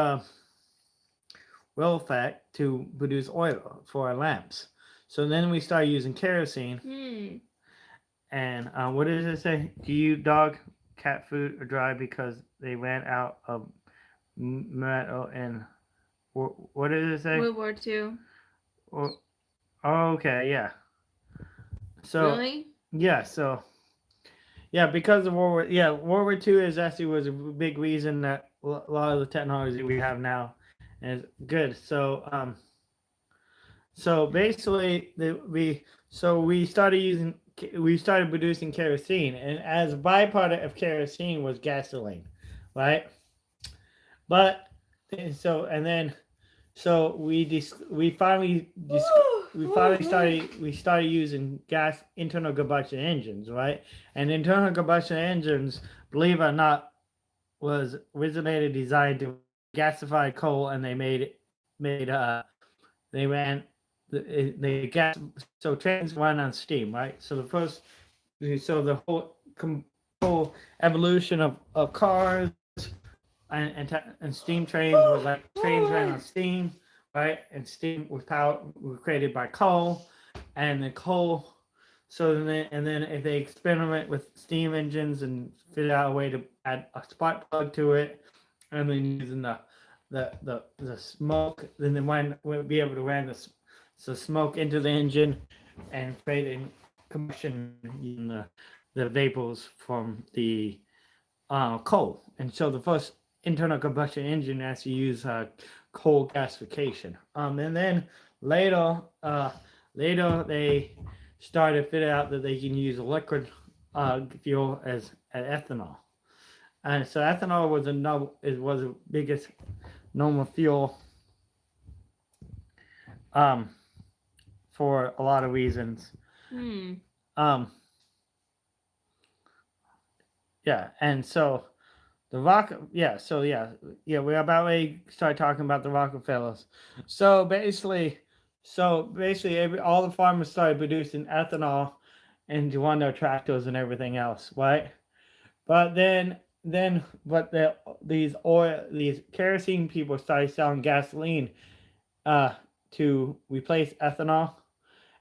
Speaker 1: whale fat to produce oil for our lamps. So then we started using kerosene. And what does it say? Do you dog cat food or dry because they ran out of metal and what does it say?
Speaker 2: World War II.
Speaker 1: Oh, okay, yeah. So
Speaker 2: really?
Speaker 1: Yeah, so yeah, because of World War II was a big reason that a lot of the technology we have now is good. So so basically we started producing kerosene, and as a byproduct of kerosene was gasoline, right? But so we finally started using internal combustion engines, right? And internal combustion engines, believe it or not, was originally designed to gasify coal, and they ran the gas. So trains run on steam, right? So the whole evolution of cars and steam trains was like trains ran on steam, right? And steam was created by coal, and the coal. So then if they experiment with steam engines and figure out a way to add a spark plug to it, and then using the the smoke, then the one will be able to run the smoke into the engine and create a combustion using the vapors from the coal. And so the first internal combustion engine has to use coal gasification. And then later, later they started to figure out that they can use liquid fuel as ethanol. And so ethanol was the biggest normal fuel for a lot of reasons. Yeah, and so we're about ready to start talking about the Rockefellers. So basically, all the farmers started producing ethanol into one of their tractors and everything else, right? But these kerosene people started selling gasoline to replace ethanol.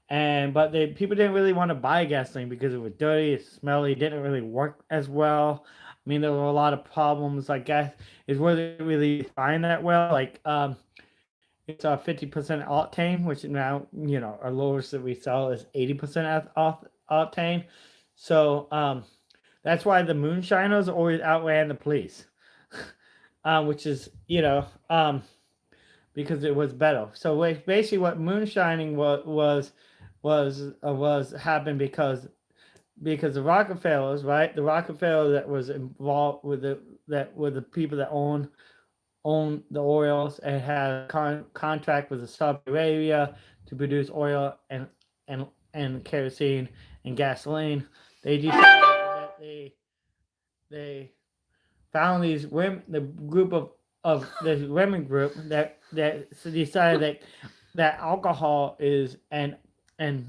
Speaker 1: But people didn't really want to buy gasoline because it was dirty, it's smelly, didn't really work as well. I mean, there were a lot of problems. Like gas, it wasn't really refined that well. Like it's 50% octane, which now our lowest that we sell is 80% octane. So that's why the moonshiners always outran the police, which is because it was better. So basically, what moonshining was happened because the Rockefellers, right? The Rockefeller that was involved with that were the people that own the oils and had a contract with Saudi Arabia to produce oil and kerosene and gasoline. They decided that they found these women, the group of this women group that decided that alcohol is and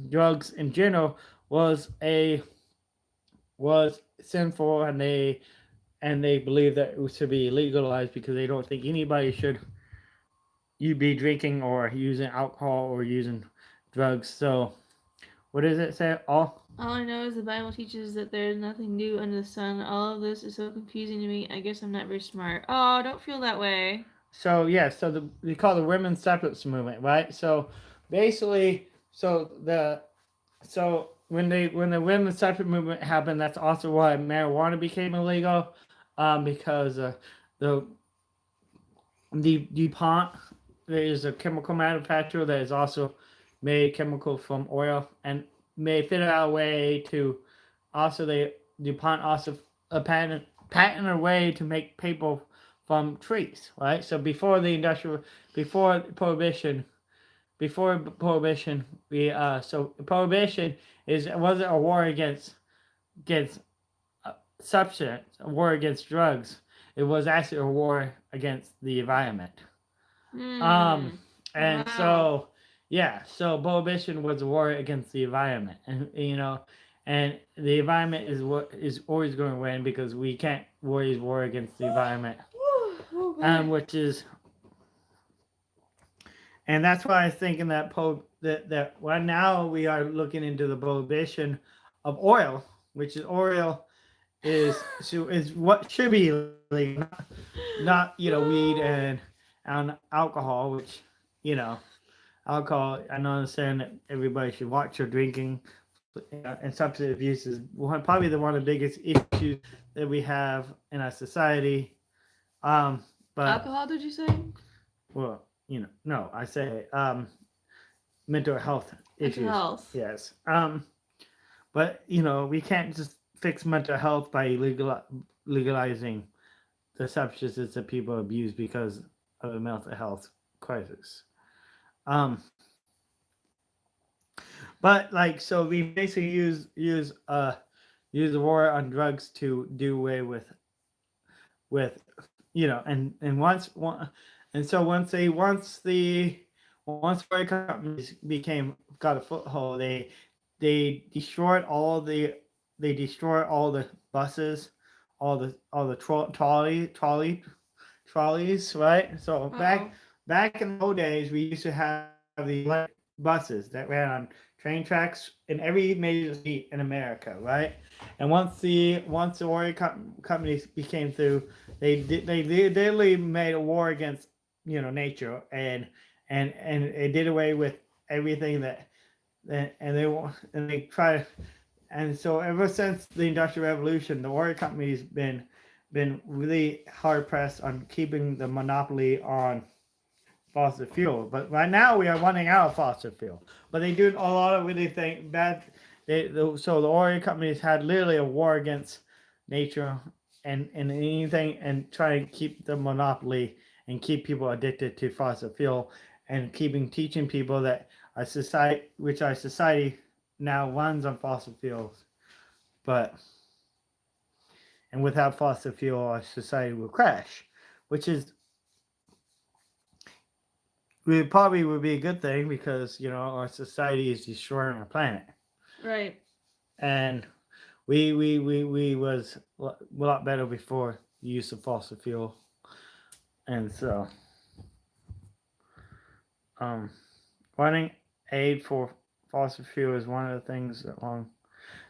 Speaker 1: drugs in general was sinful, and they believe that it should be legalized because they don't think anybody should be drinking or using alcohol or using drugs. So what does it say? All
Speaker 2: I know is the Bible teaches that there is nothing new under the sun. All of this is so confusing to me. I guess I'm not very smart. Oh, don't feel that way.
Speaker 1: So yeah, they call the women's suffrage movement, right? So basically, when the women's suffrage movement happened, that's also why marijuana became illegal, because the DuPont, there is a chemical manufacturer that is also made chemicals from oil, and may figure out a way to DuPont also patent a way to make paper from trees, right? So before prohibition, prohibition wasn't a war against substance, a war against drugs. It was actually a war against the environment. And wow. So prohibition was a war against the environment, and and the environment is what is always going to win because we can't wage war against the environment, which is, and that's why I was thinking that right now we are looking into the prohibition of oil, which is oil is what should be legal, not weed and alcohol, which alcohol. I understand that everybody should watch your drinking, and substance abuse is probably one of the biggest issues that we have in our society. But
Speaker 2: alcohol, did you say?
Speaker 1: Well, no, I say mental health issues.
Speaker 2: Mental health.
Speaker 1: Yes. But we can't just fix mental health by legalizing the substances that people abuse because of a mental health crisis. But so we basically use the war on drugs to do away with once oil companies got a foothold, they destroyed all the buses, all the trolleys, right? So back in the old days, we used to have the buses that ran on train tracks in every major city in America, right? And once the oil companies became through, they literally made a war against nature, and it did away with everything and they try. And so ever since the Industrial Revolution, the oil company's been really hard pressed on keeping the monopoly on fossil fuel. But right now we are running out of fossil fuel. But they do a lot of really bad. So the oil companies had literally a war against nature and anything, and try to keep the monopoly and keep people addicted to fossil fuel, and teaching people that our society now runs on fossil fuels. But and without fossil fuel, our society will crash, which is probably would be a good thing, because our society is destroying our planet.
Speaker 2: Right.
Speaker 1: And we was a lot better before the use of fossil fuel, and so running aid for fossil fuel is one of the things that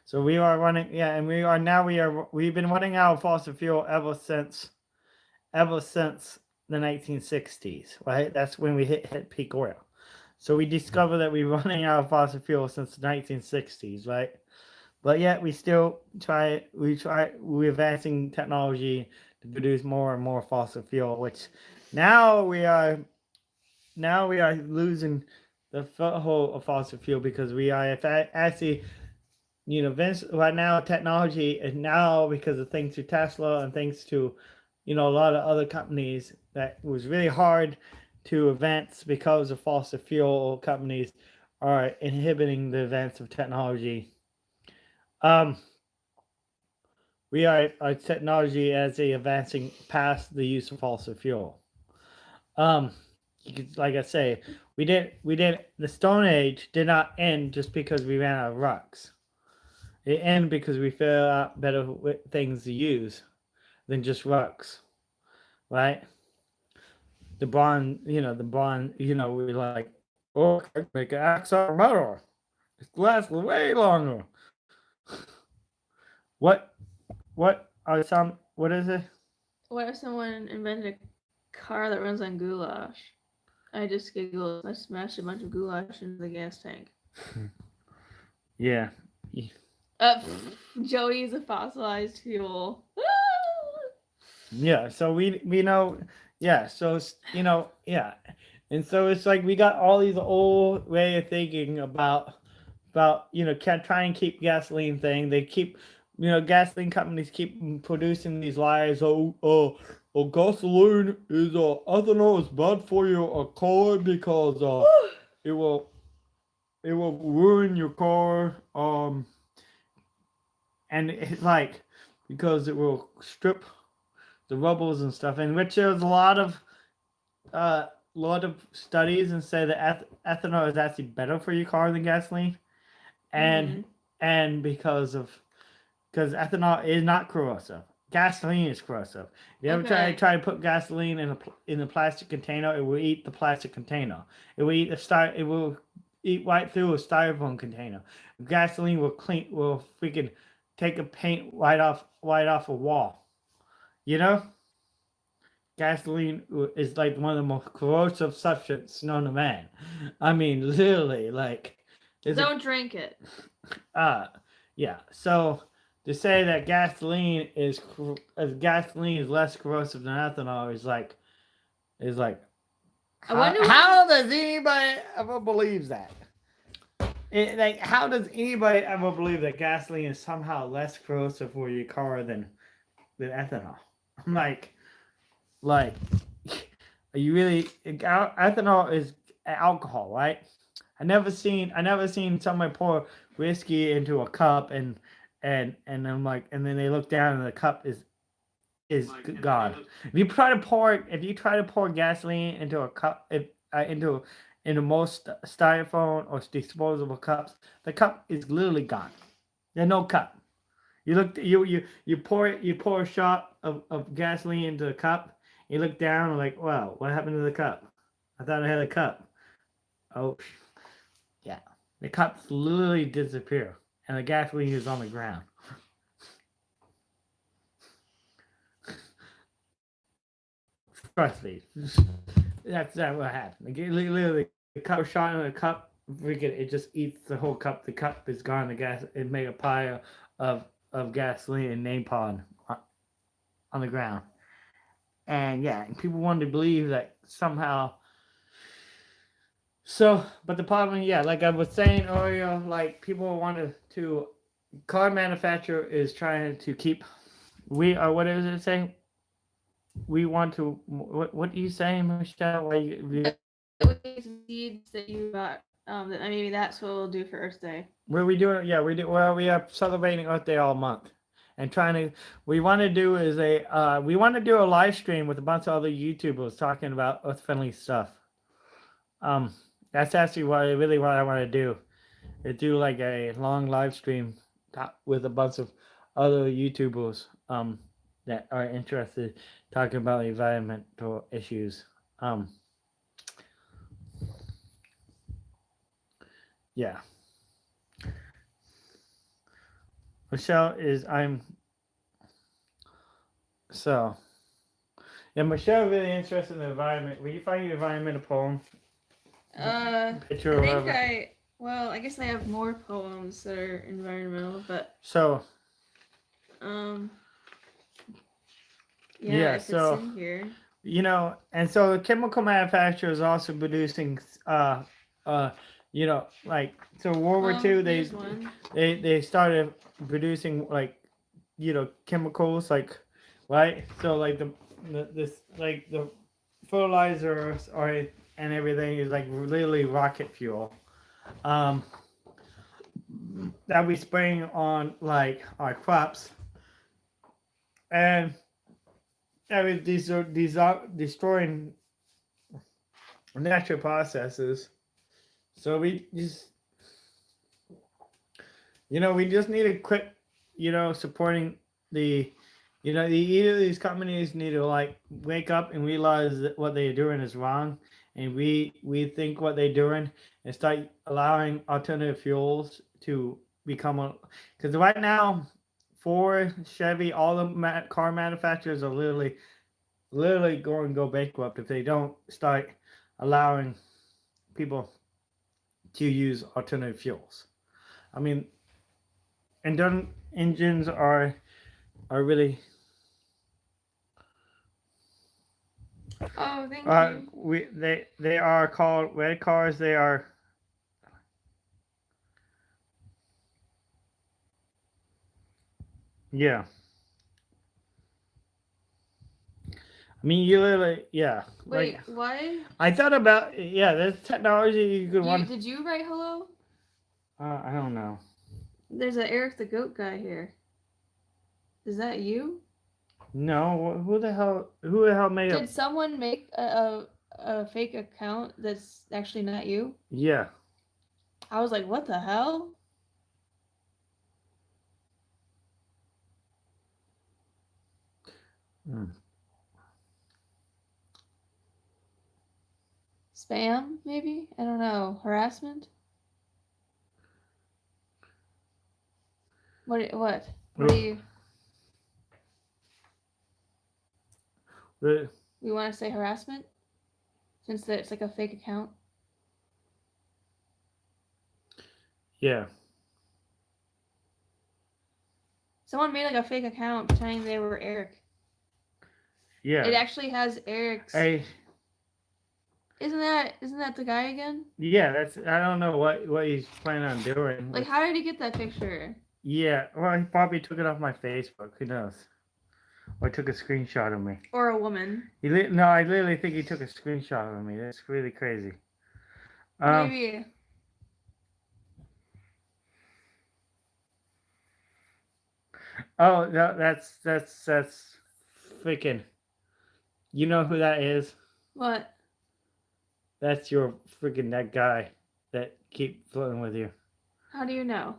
Speaker 1: So we are running, yeah, and we've been running out of fossil fuel ever since the 1960s, right? That's when we hit peak oil. So we discovered that we're running out of fossil fuel since the 1960s, right? But yet we're advancing technology to produce more and more fossil fuel, which now we are losing the foothold of fossil fuel, because we are actually, right now technology is now, because of thanks to Tesla and thanks to, a lot of other companies, that was really hard to advance because of fossil fuel companies are inhibiting the advance of technology. We are our technology as advancing past the use of fossil fuel. Like I say, the Stone Age did not end just because we ran out of rocks. It ended because we figured out better things to use than just rocks, right? The bond, we're like, oh, I can make an axe out of metal. It lasts way longer. What is it?
Speaker 2: What if someone invented a car that runs on goulash? I just giggled. I smashed a bunch of goulash into the gas tank.
Speaker 1: Yeah.
Speaker 2: Joey's a fossilized fuel.
Speaker 1: Yeah, so we know, yeah, so yeah, and so it's like we got all these old way of thinking about can't try and keep gasoline thing. They keep, gasoline companies keep producing these lies. Gasoline is ethanol is bad for your car, because it will ruin your car, and it's like, because it will strip the rubbles and stuff, in which there's a lot of studies and say that ethanol is actually better for your car than gasoline, and because ethanol is not corrosive. Gasoline is corrosive. If you ever try to put gasoline in a plastic container, it will eat the plastic container. It will eat right through a styrofoam container. Gasoline will freaking take a paint right off a wall. Gasoline is like one of the most corrosive substances known to man. I mean, literally, like.
Speaker 2: Don't drink it.
Speaker 1: Yeah. So to say that gasoline is less corrosive than ethanol is like. How does anybody ever believe that? How does anybody ever believe that gasoline is somehow less corrosive for your car than ethanol? I'm like, are you really? Ethanol is alcohol, right? I never seen someone pour whiskey into a cup and I'm like, and then they look down and the cup is gone. If you try to pour gasoline into a cup, into most styrofoam or disposable cups, the cup is literally gone. There's no cup. You pour a shot of gasoline into a cup. You look down and like, wow, what happened to the cup? I thought I had a cup. Oh, yeah. The cups literally disappear, and the gasoline is on the ground. Trust me. That's not what happened. Like, literally, the cup was shot in a cup. Freaking, it just eats the whole cup. The cup is gone. The gas. It made a pile of of gasoline and napalm on the ground. And yeah, people wanted to believe that somehow. So, but the problem, yeah, like I was saying earlier, like people wanted to. Car manufacturer is trying to keep. We are. What is it saying? We want to. What are you saying, Michelle? Why
Speaker 2: we seeds that you got. Maybe that's what we'll do for Earth Day.
Speaker 1: What are we doing? Yeah, we do. Well, we are celebrating Earth Day all month, and trying to. We want to do is a. We want to do a live stream with a bunch of other YouTubers talking about Earth friendly stuff. Um, that's actually what I want to do. Is do like a long live stream with a bunch of other YouTubers. That are interested talking about environmental issues. Yeah. Michelle is I'm so yeah, Michelle really interested in the environment. Will you find your environmental poem?
Speaker 2: Picture I think I guess I have more poems that are environmental, but
Speaker 1: so
Speaker 2: yeah, if so it's in here.
Speaker 1: You know, and so the chemical manufacturer is also producing you know, like so World War II they started producing like, you know, chemicals like, right? So like this like the fertilizers are and everything is like literally rocket fuel. That we spraying on like our crops, and these are destroying natural processes. So we just, you know, we just need to quit, you know, supporting the, you know, either these companies need to like wake up and realize that what they're doing is wrong, and we think what they're doing, and start allowing alternative fuels to become a, because right now, Ford, Chevy, all the car manufacturers are literally going to go bankrupt if they don't start allowing people to use alternative fuels. I mean, and then engines are really.
Speaker 2: Oh, thank you.
Speaker 1: They are called red cars. They are. Yeah. I mean, you literally, yeah.
Speaker 2: Wait, like, why?
Speaker 1: I thought about, yeah, there's technology you could want.
Speaker 2: Did you write hello?
Speaker 1: I don't know.
Speaker 2: There's an Eric the Goat guy here. Is that you?
Speaker 1: No, who the hell made
Speaker 2: Did someone make a fake account that's actually not you?
Speaker 1: Yeah.
Speaker 2: I was like, what the hell? Spam, maybe? I don't know. Harassment? What do you... We want to say harassment? Since it's like a fake account? Yeah. Someone made like a fake account pretending they were Eric. Yeah. It actually has Eric's... Isn't that the guy again?
Speaker 1: Yeah, that's, I don't know what he's planning on doing.
Speaker 2: Like, how did he get that picture?
Speaker 1: Yeah, well, he probably took it off my Facebook. Who knows? Or took a screenshot of me.
Speaker 2: Or a woman.
Speaker 1: No, I literally think he took a screenshot of me. That's really crazy.
Speaker 2: Maybe.
Speaker 1: Oh, no, that's freaking. You know who that is?
Speaker 2: What?
Speaker 1: That's your freaking that guy that keep flirting with you.
Speaker 2: How do you know?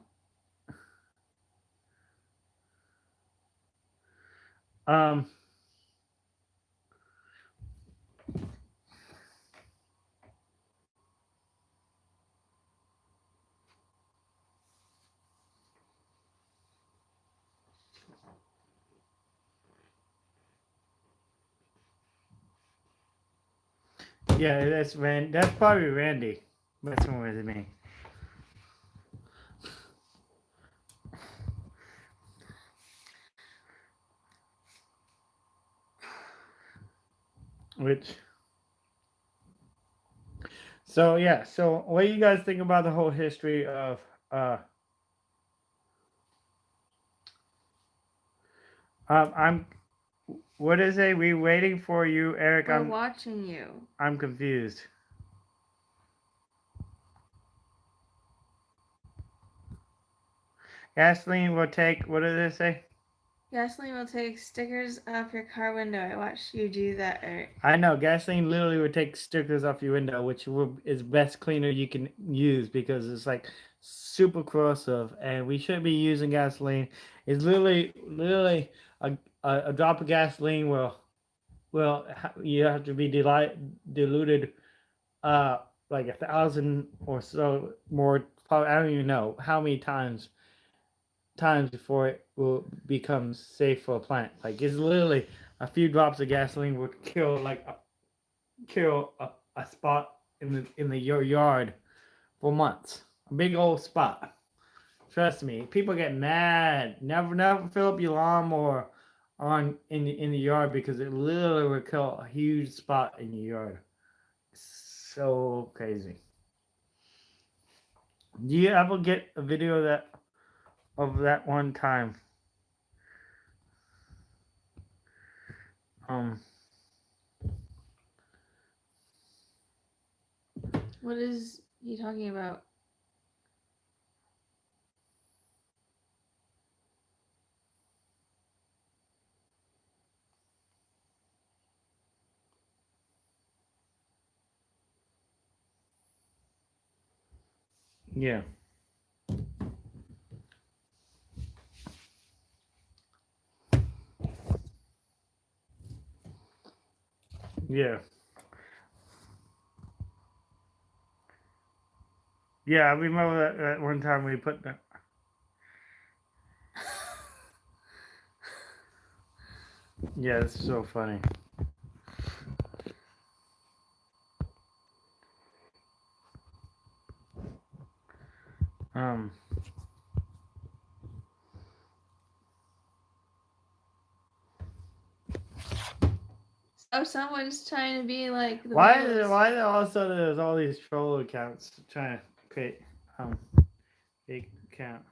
Speaker 1: Yeah, that's That's probably Randy. Messing with me. Which. So yeah. So what do you guys think about the whole history of I'm. What is it? We waiting for you, Eric.
Speaker 2: We're watching you.
Speaker 1: I'm confused. Gasoline will take. What did it say?
Speaker 2: Gasoline will take stickers off your car window. I watched you do that, Eric.
Speaker 1: I know. Gasoline literally would take stickers off your window, which is best cleaner you can use because it's like super corrosive, and we shouldn't be using gasoline. It's literally a drop of gasoline will you have to be diluted like 1,000 or so more. Probably, I don't even know how many times before it will become safe for a plant. Like it's literally a few drops of gasoline would kill a spot in your yard for months. A big old spot. Trust me, people get mad. Never fill up your lawnmower in the yard because it literally will kill a huge spot in your yard. So crazy. Do you ever get a video of that one time?
Speaker 2: What is he talking about?
Speaker 1: Yeah. Yeah. Yeah, I remember that one time we put that. Yeah, it's so funny.
Speaker 2: Oh, someone's trying to be like the
Speaker 1: why also there's all these troll accounts trying to create fake account?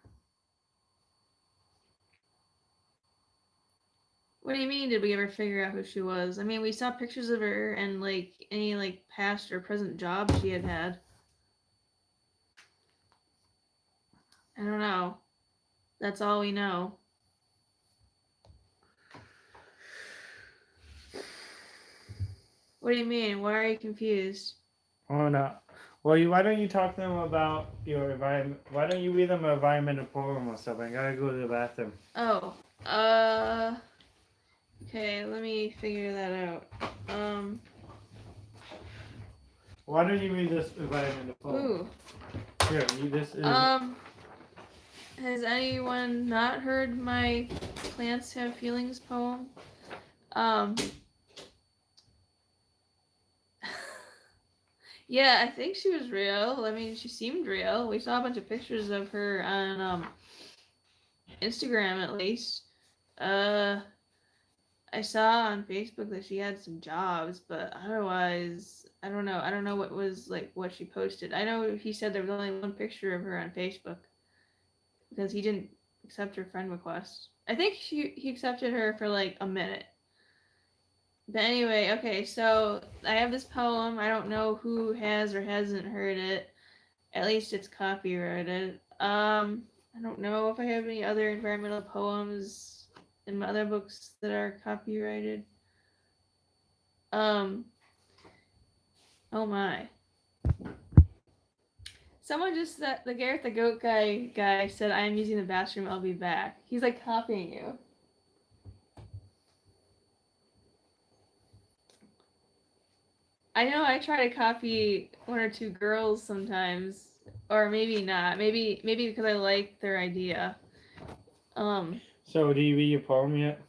Speaker 2: What do you mean? Did we ever figure out who she was? I mean, we saw pictures of her and like any like past or present job she had. I don't know. That's all we know. What do you mean? Why are you confused?
Speaker 1: Oh no. Well, why don't you talk to them about your environment? Why don't you read them an environmental poem or something? I gotta go to the bathroom.
Speaker 2: Oh. Okay, let me figure that out.
Speaker 1: Why don't you read this environmental poem?
Speaker 2: Ooh.
Speaker 1: Here, this is.
Speaker 2: Has anyone not heard my Plants Have Feelings poem? Yeah, I think she was real. I mean, she seemed real. We saw a bunch of pictures of her on Instagram, at least. I saw on Facebook that she had some jobs, but otherwise, I don't know. I don't know what was like what she posted. I know he said there was only one picture of her on Facebook because he didn't accept her friend request. I think he accepted her for like a minute. But anyway, okay, so I have this poem. I don't know who has or hasn't heard it. At least it's copyrighted. I don't know if I have any other environmental poems in my other books that are copyrighted. Oh my. Someone just said, the Garrett the Goat guy said, I am using the bathroom, I'll be back. He's like copying you. I know I try to copy one or two girls sometimes, or maybe not. Maybe because I like their idea.
Speaker 1: So, do you read your poem yet?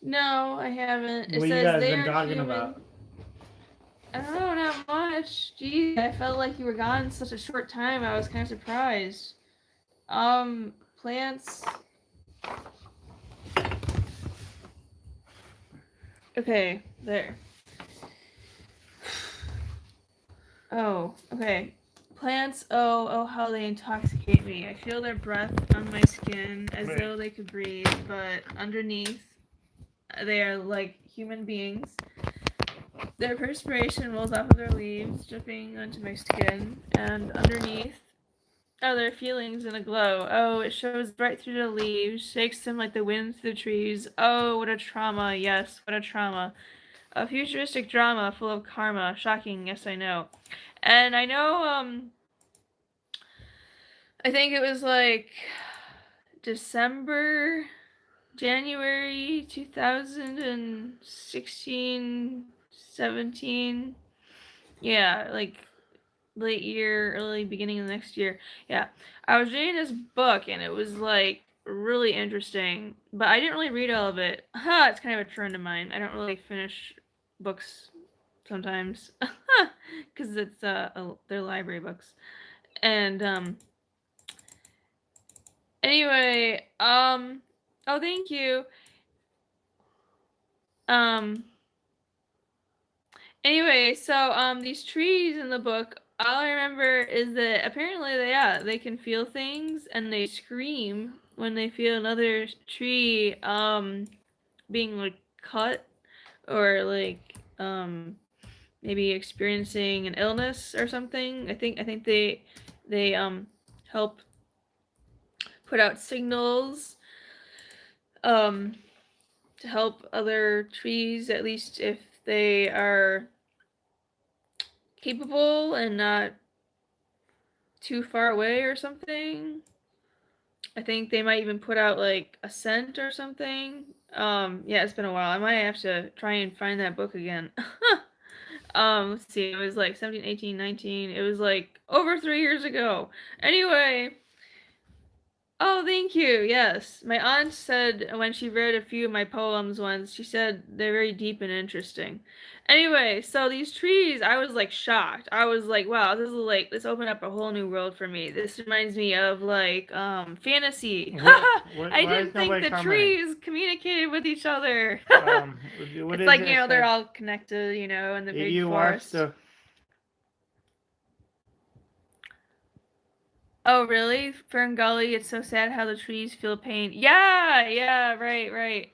Speaker 2: No, I haven't.
Speaker 1: What you guys been talking about?
Speaker 2: much. Geez, I felt like you were gone in such a short time. I was kind of surprised. Plants. Okay, there. Oh, okay. Plants, oh, how they intoxicate me. I feel their breath on my skin as though they could breathe, but underneath, they are like human beings. Their perspiration rolls off of their leaves, dripping onto my skin, and underneath are their feelings in a glow. Oh, it shows right through the leaves, shakes them like the wind through the trees. Oh, what a trauma, yes, what a trauma. A futuristic drama full of karma. Shocking, yes, I know. And I know, I think it was like January 2016, 17. Yeah, like late year, early beginning of the next year. Yeah. I was reading this book and it was like really interesting, but I didn't really read all of it. It's kind of a trend of mine. I don't really finish books sometimes because it's they're library books. And anyway, oh, thank you. Anyway, so these trees in the book, all I remember is that apparently they can feel things and they scream when they feel another tree being like cut or like maybe experiencing an illness or something. I think they help put out signals to help other trees, at least if they are capable and not too far away or something. I think they might even put out like a scent or something. Yeah, it's been a while. I might have to try and find that book again. Let's see, it was like 17, 18, 19. It was like over 3 years ago. Anyway, oh, thank you. Yes. My aunt said when she read a few of my poems once, she said they're very deep and interesting. Anyway, so these trees, I was like shocked. I was like, wow, this opened up a whole new world for me. This reminds me of like fantasy. I didn't think the trees communicated with each other. It's like, they're all connected, in the big forest. Oh, really? Fern Gully, it's so sad how the trees feel pain. Yeah, right.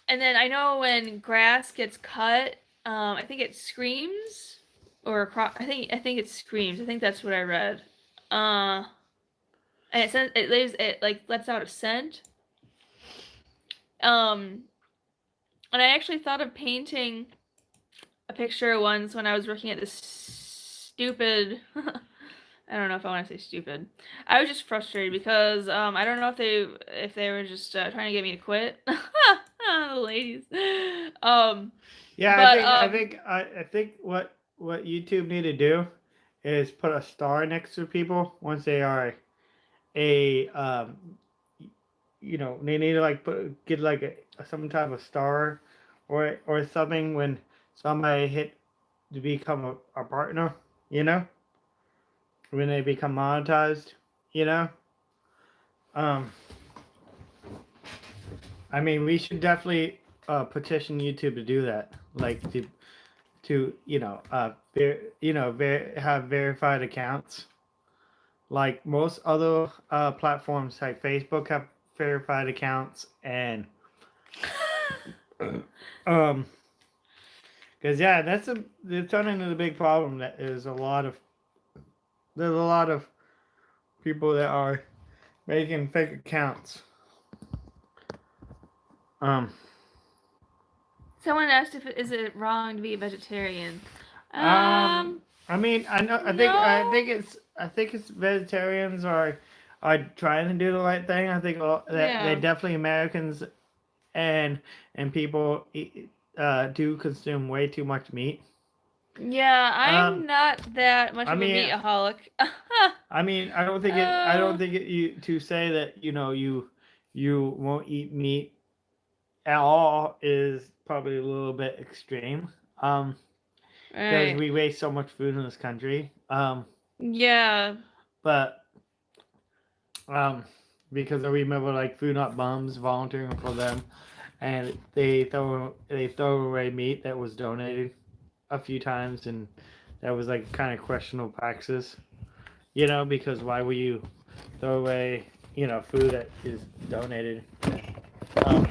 Speaker 2: And then I know when grass gets cut, I think it screams, or I think it screams. I think that's what I read. And it says it like lets out a scent. And I actually thought of painting a picture once when I was working at this stupid I don't know if I want to say stupid. I was just frustrated because I don't know if they were just trying to get me to quit. The ladies.
Speaker 1: Yeah, but, I think what YouTube need to do is put a star next to people once they are they need to like get like some type of star or something when somebody hit to become a partner, when they become monetized, I mean, we should definitely petition YouTube to do that, like to have verified accounts, like most other platforms like Facebook have verified accounts, and because they're turning into the big problem that there's a lot of people that are making fake accounts.
Speaker 2: Someone asked if is it wrong to be a vegetarian.
Speaker 1: I mean, I think it's vegetarians are trying to do the right thing. I think that they definitely Americans and people do consume way too much meat.
Speaker 2: Yeah, I'm not that much of a meataholic.
Speaker 1: I mean, I don't think you to say that you won't eat meat at all is probably a little bit extreme. Because
Speaker 2: Right.
Speaker 1: we waste so much food in this country.
Speaker 2: Yeah.
Speaker 1: But because I remember like Food Not Bums volunteering for them, and they throw away meat that was donated a few times, and that was like kind of questionable practices. Because why would you throw away food that is donated? Um,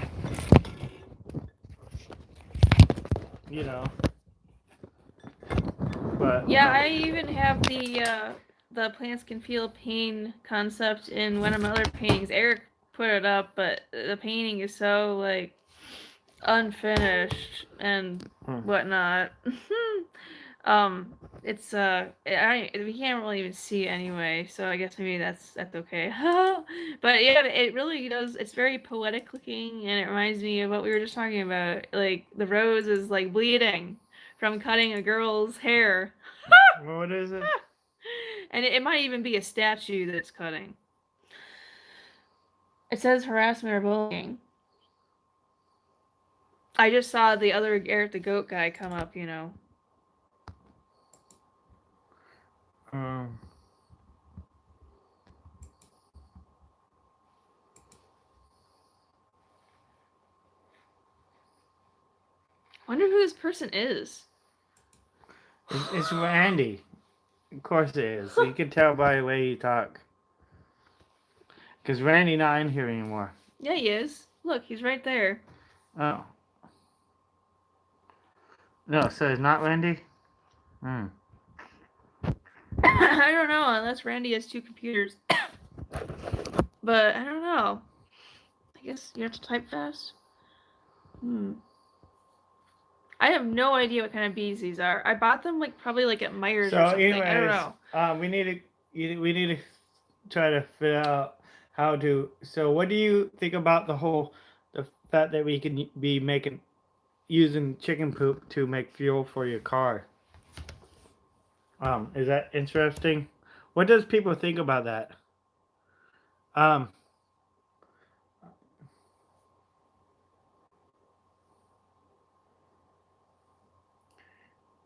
Speaker 1: you know, but
Speaker 2: Yeah, I even have the plants can feel pain concept in one of my other paintings. Erick put it up, but the painting is so like unfinished and whatnot. It's we can't really even see it anyway, so I guess maybe that's okay. But yeah, it really does. It's very poetic looking, and it reminds me of what we were just talking about. Like the rose is like bleeding from cutting a girl's hair.
Speaker 1: What is it?
Speaker 2: And it might even be a statue that's cutting. It says harassment or bullying. I just saw the other Erick the Goat guy come up,
Speaker 1: Um,
Speaker 2: Wonder who this person is.
Speaker 1: it's Randy. Of course it is. You can tell by the way you talk. Because Randy not in here anymore.
Speaker 2: Yeah, he is. Look, he's right there.
Speaker 1: Oh. No, so it's not Randy?
Speaker 2: I don't know, unless Randy has two computers. But I don't know. I guess you have to type fast. I have no idea what kind of bees these are. I bought them probably at Myers or something.
Speaker 1: Anyways,
Speaker 2: I don't know.
Speaker 1: we need to try to figure out how to. So, what do you think about the fact that we can be using chicken poop to make fuel for your car? Is that interesting? What does people think about that?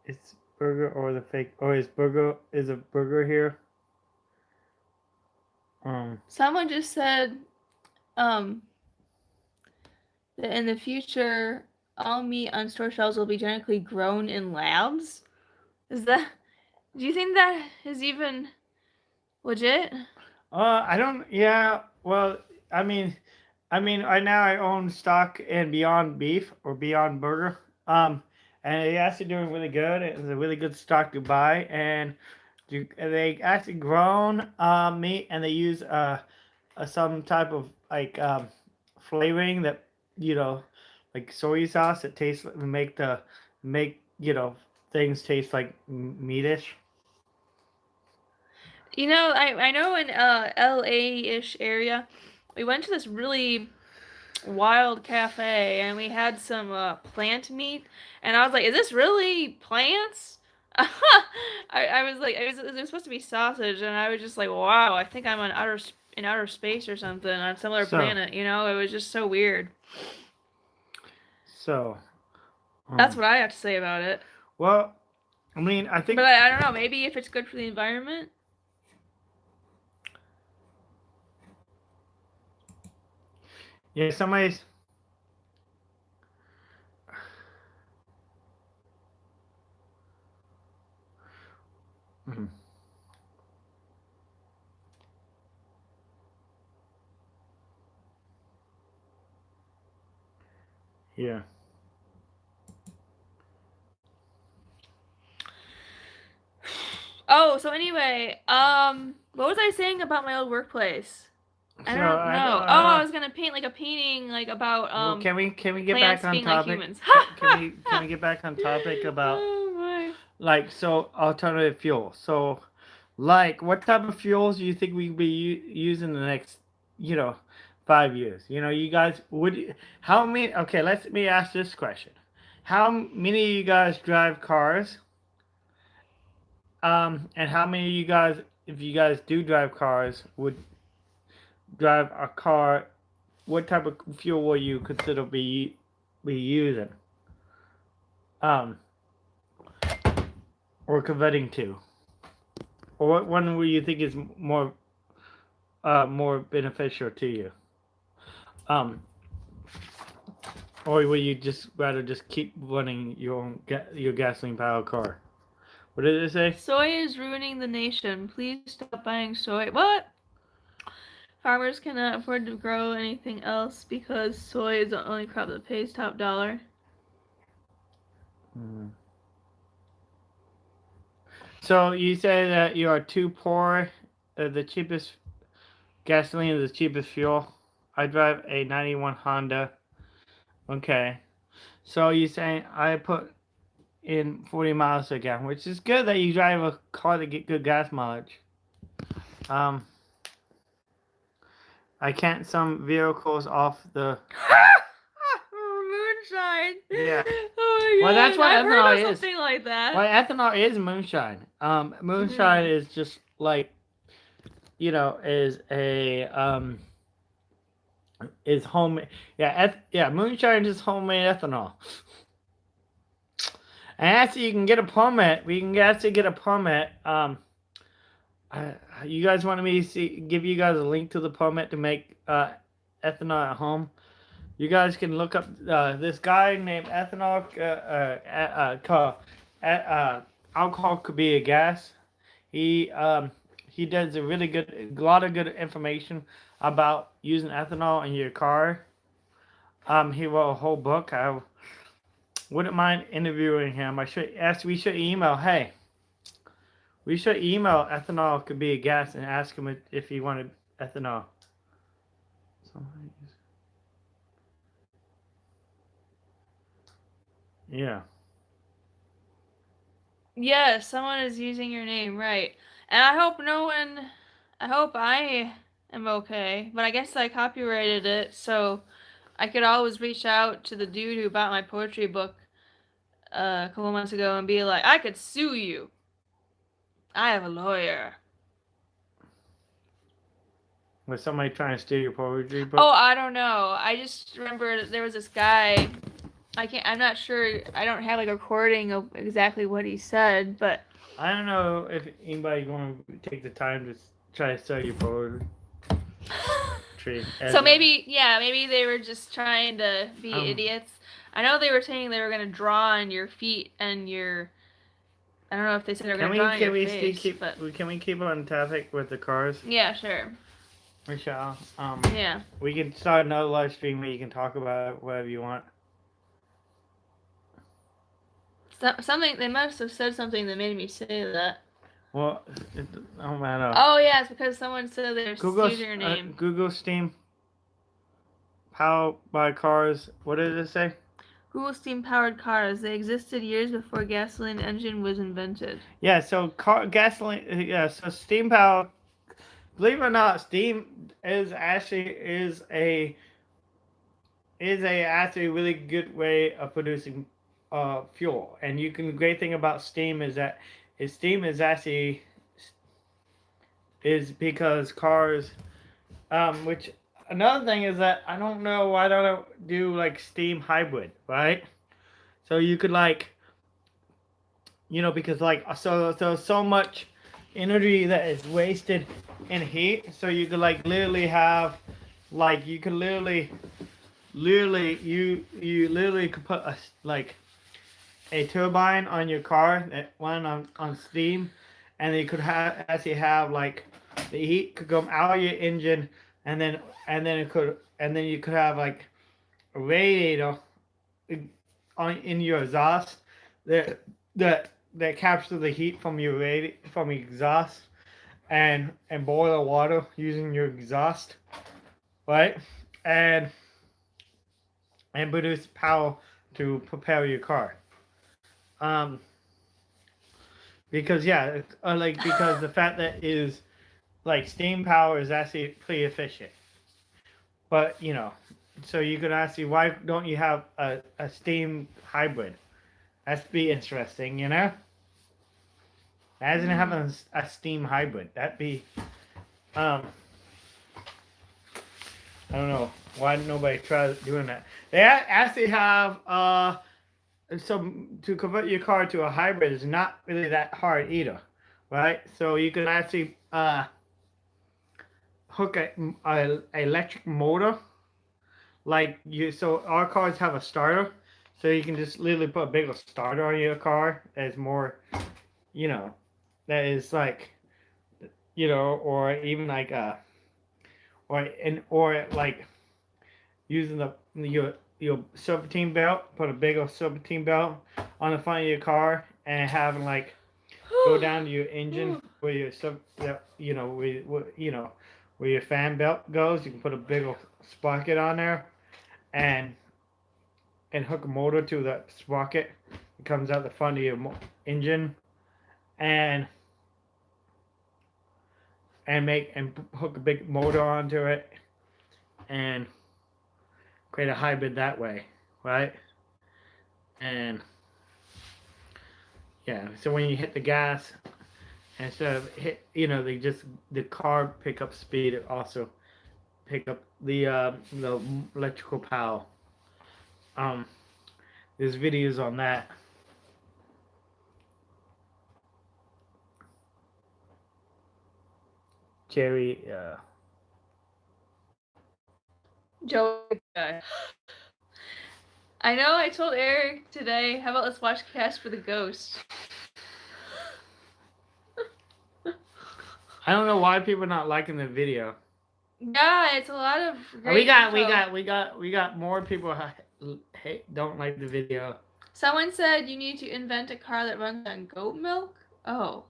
Speaker 1: It's burger or the fake, or is a burger here?
Speaker 2: Someone just said, that in the future, all meat on store shelves will be genetically grown in labs. Do you think that is even legit?
Speaker 1: I don't. Yeah. Well, I mean, right now I own stock in Beyond Beef or Beyond Burger. And they actually doing really good. It's a really good stock to buy, and they actually grown meat, and they use some type of flavoring that like soy sauce that tastes make things taste like meatish.
Speaker 2: I know in LA-ish area, we went to this really wild cafe and we had some plant meat, and I was like, is this really plants? I was like, it was supposed to be sausage, and I was just like, wow, I think I'm in outer space or something on some other planet. It was just so weird.
Speaker 1: So
Speaker 2: that's what I have to say about it.
Speaker 1: Well, I mean, I think,
Speaker 2: but I don't know. Maybe if it's good for the environment.
Speaker 1: Yeah, somebody's. Mm-hmm. Yeah.
Speaker 2: Oh, so anyway, what was I saying about my old workplace? I don't know. I was gonna paint a painting about
Speaker 1: well, can we get back on topic? Can we get back on topic about alternative fuel? So, what type of fuels do you think we'd be using the next 5 years? You guys how many? Okay, let me ask this question: how many of you guys drive cars? And how many of you guys, if you guys do drive cars, would drive a car? What type of fuel will you consider be be using, um, or converting to, or what one will you think is more beneficial to you, or will you just rather just keep running your gasoline powered car? What did it say?
Speaker 2: Soy is ruining the nation. Please stop buying soy. What? Farmers cannot afford to grow anything else because soy is the only crop that pays top dollar.
Speaker 1: So you say that you are too poor. The cheapest gasoline is the cheapest fuel. I drive a 91 Honda. Okay. So you saying I put in 40 miles a gallon, which is good that you drive a car to get good gas mileage. I can't some vehicles off the
Speaker 2: Moonshine.
Speaker 1: Yeah.
Speaker 2: Oh my god.
Speaker 1: Well, that's what
Speaker 2: I've
Speaker 1: ethanol
Speaker 2: heard of
Speaker 1: is.
Speaker 2: something like that.
Speaker 1: Well, ethanol is moonshine. Moonshine is just like, is a is homemade. Yeah, moonshine is homemade ethanol. And actually, you can get a permit. We can actually get a permit. You guys want me to give you guys a link to the permit to make ethanol at home? You guys can look up this guy named Ethanol. Alcohol could be a gas. He does a lot of good information about using ethanol in your car. He wrote a whole book. I wouldn't mind interviewing him. We should email. Hey, we should email Ethanol could be a gas and ask him if he wanted ethanol. Yeah.
Speaker 2: Yes, someone is using your name, right. And I hope I am okay. But I guess I copyrighted it, so I could always reach out to the dude who bought my poetry book a couple months ago and be like, I could sue you. I have a lawyer.
Speaker 1: Was somebody trying to steal your poetry book?
Speaker 2: Oh, I don't know. I just remember there was this guy. I'm not sure. I don't have like a recording of exactly what he said, but
Speaker 1: I don't know if anybody's going to take the time to try to sell your poetry.
Speaker 2: So maybe they were just trying to be idiots. I know they were saying they were going to draw on your feet and your. I don't know if they said they were going to draw on your face.
Speaker 1: Can we keep on topic with the cars?
Speaker 2: Yeah, sure.
Speaker 1: We shall.
Speaker 2: Yeah.
Speaker 1: We can start another live stream where you can talk about it, whatever you want.
Speaker 2: Something they must have said something that made me say that.
Speaker 1: Well, oh man.
Speaker 2: Oh yeah, it's because someone said they're using your name.
Speaker 1: Google Steam. Powered by cars. What did it say?
Speaker 2: Google Steam powered cars. They existed years before gasoline engine was invented.
Speaker 1: Yeah. So gasoline. Yeah. So steam power. Believe it or not, steam is actually a really good way of producing fuel. And the great thing about steam is that steam is actually because cars, which another thing is that I don't know why they don't do like steam hybrid, right? So you could because so much energy that is wasted in heat. So you could literally have you literally could put a turbine on your car that run on steam, and you could actually have the heat could come out of your engine, and then you could have a radiator in your exhaust that captures the heat from your exhaust and boil the water using your exhaust, right? And produce power to propel your car. Because because the fact that is steam power is actually pretty efficient. But so you could ask you, why don't you have a steam hybrid? That'd be interesting, Imagine having a steam hybrid. That'd be I don't know. Why didn't nobody try doing that? They actually have some to convert your car to a hybrid is not really that hard either, right? So you can actually hook a electric motor like you. So our cars have a starter, so you can just literally put a bigger starter on your car. That's more, you know, that is like, or even like or like using your serpentine belt, put a bigger serpentine belt on the front of your car, and having like go down to your engine where your where your fan belt goes. You can put a bigger sprocket on there, and hook a motor to that sprocket. It comes out the front of your engine, and hook a big motor onto it, and create a hybrid that way, right? And yeah, so when you hit the gas, instead of the car pick up speed, it also pick up the electrical power. Um, there's videos on that. Jerry,
Speaker 2: Joey guy. I know I told Eric today, how about let's watch Casper the Ghost?
Speaker 1: I don't know why people are not liking the video.
Speaker 2: Yeah, it's a lot of great
Speaker 1: we got more people don't like the video.
Speaker 2: Someone said you need to invent a car that runs on goat milk. Oh.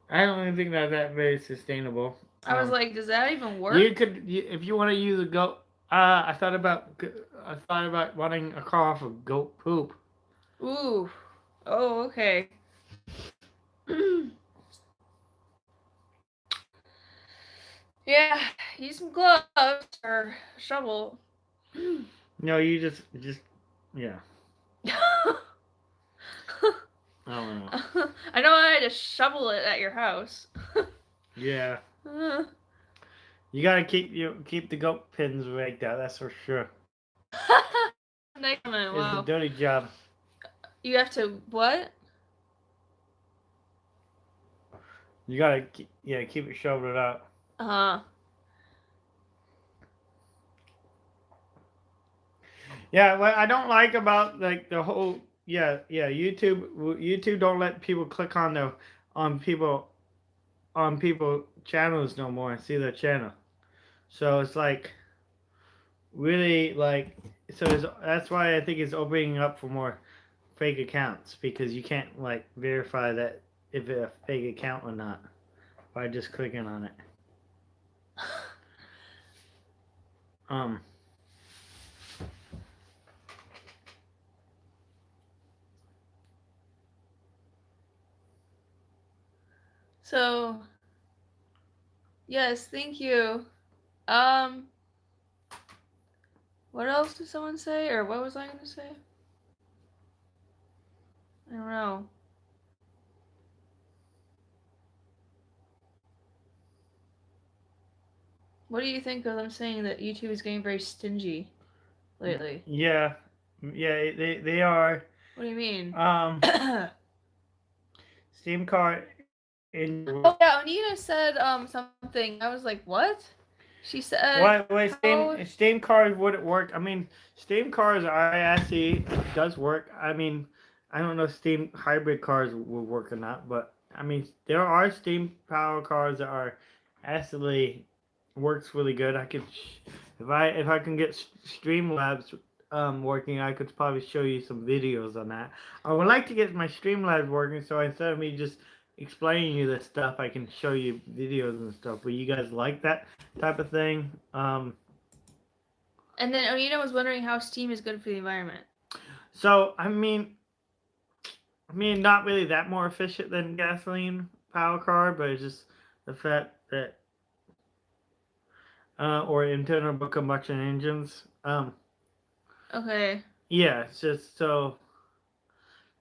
Speaker 1: I don't even think that very sustainable.
Speaker 2: I was like, does that even work?
Speaker 1: You could, if you want to use a goat. I thought about running a car off of goat poop.
Speaker 2: Ooh. Oh, okay. Yeah, use some gloves or a shovel.
Speaker 1: No, you just yeah. I don't know.
Speaker 2: I know I had to shovel it at your house.
Speaker 1: Yeah. You gotta keep the goat pins rigged out. That's for sure.
Speaker 2: Wow.
Speaker 1: It's a dirty job.
Speaker 2: You have to what?
Speaker 1: You gotta keep it shoveled out. Yeah, what I don't like about like the whole YouTube don't let people click on people channels no more and see their channel. So it's like really like that's why I think it's opening up for more fake accounts, because you can't like verify that if it's a fake account or not by just clicking on it.
Speaker 2: So yes, thank you. What else did someone say, or what was I gonna say? I don't know. What do you think of them saying that YouTube is getting very stingy lately?
Speaker 1: Yeah, they are.
Speaker 2: What do you mean?
Speaker 1: Steam card in.
Speaker 2: Oh yeah, Anita said something. I was like, what? She said.
Speaker 1: Wait, Steam cars wouldn't work. I mean, Steam cars actually does work. I mean, I don't know if Steam hybrid cars will work or not, but I mean, there are Steam power cars that are actually works really good. I could, if I can get Streamlabs working, I could probably show you some videos on that. I would like to get my Streamlabs working, so instead of me just explaining you this stuff, I can show you videos and stuff. Will you guys like that type of thing? And
Speaker 2: then Onita was wondering how steam is good for the environment.
Speaker 1: So I mean, not really that more efficient than gasoline power car, but it's just the fact that or internal combustion engines.
Speaker 2: Okay.
Speaker 1: Yeah, it's just so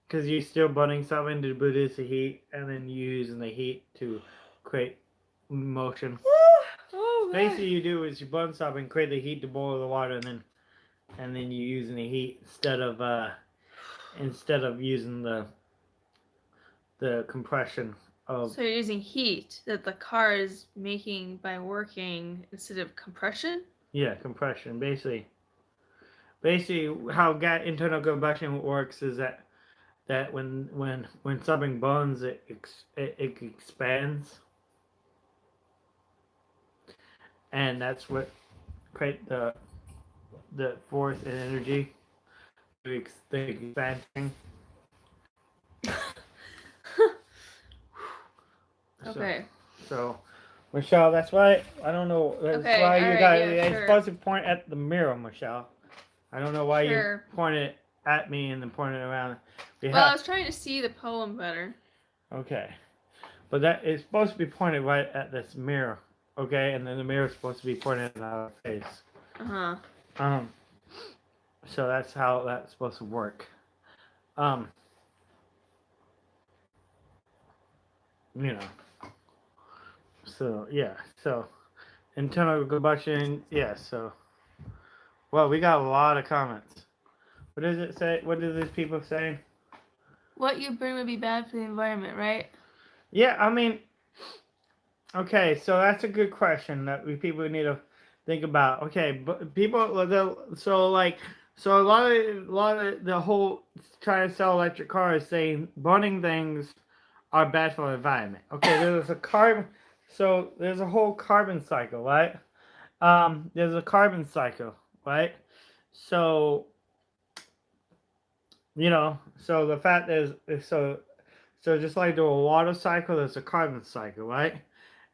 Speaker 1: because you're still burning something to produce the heat, and then using the heat to create motion.
Speaker 2: Oh
Speaker 1: basically you do is you burn something, create the heat to boil the water, and then you're using the heat instead of using the compression of.
Speaker 2: So you're using heat that the car is making by working instead of compression?
Speaker 1: Yeah, compression. Basically how internal combustion works is that when something burns, it expands, and that's what create the force and energy to the expansion.
Speaker 2: Okay.
Speaker 1: So, Michelle, that's why I don't know. That's why you got. It's supposed to point at the mirror, Michelle. I don't know why you pointed at me and then pointed around.
Speaker 2: I was trying to see the poem better.
Speaker 1: Okay, but that is supposed to be pointed right at this mirror. Okay, and then the mirror is supposed to be pointed at our face. So that's how that's supposed to work. You know. So yeah, so internal combustion, yeah. So, well, we got a lot of comments. What does it say? What do these people say?
Speaker 2: What you burn would be bad for the environment, right?
Speaker 1: Yeah, I mean, okay, so that's a good question that people need to think about. Okay, but so a lot of the whole trying to sell electric cars saying burning things are bad for the environment. Okay, there's a whole carbon cycle, right? There's a carbon cycle, right? So, so the fact is, so just like the water cycle, there's a carbon cycle, right?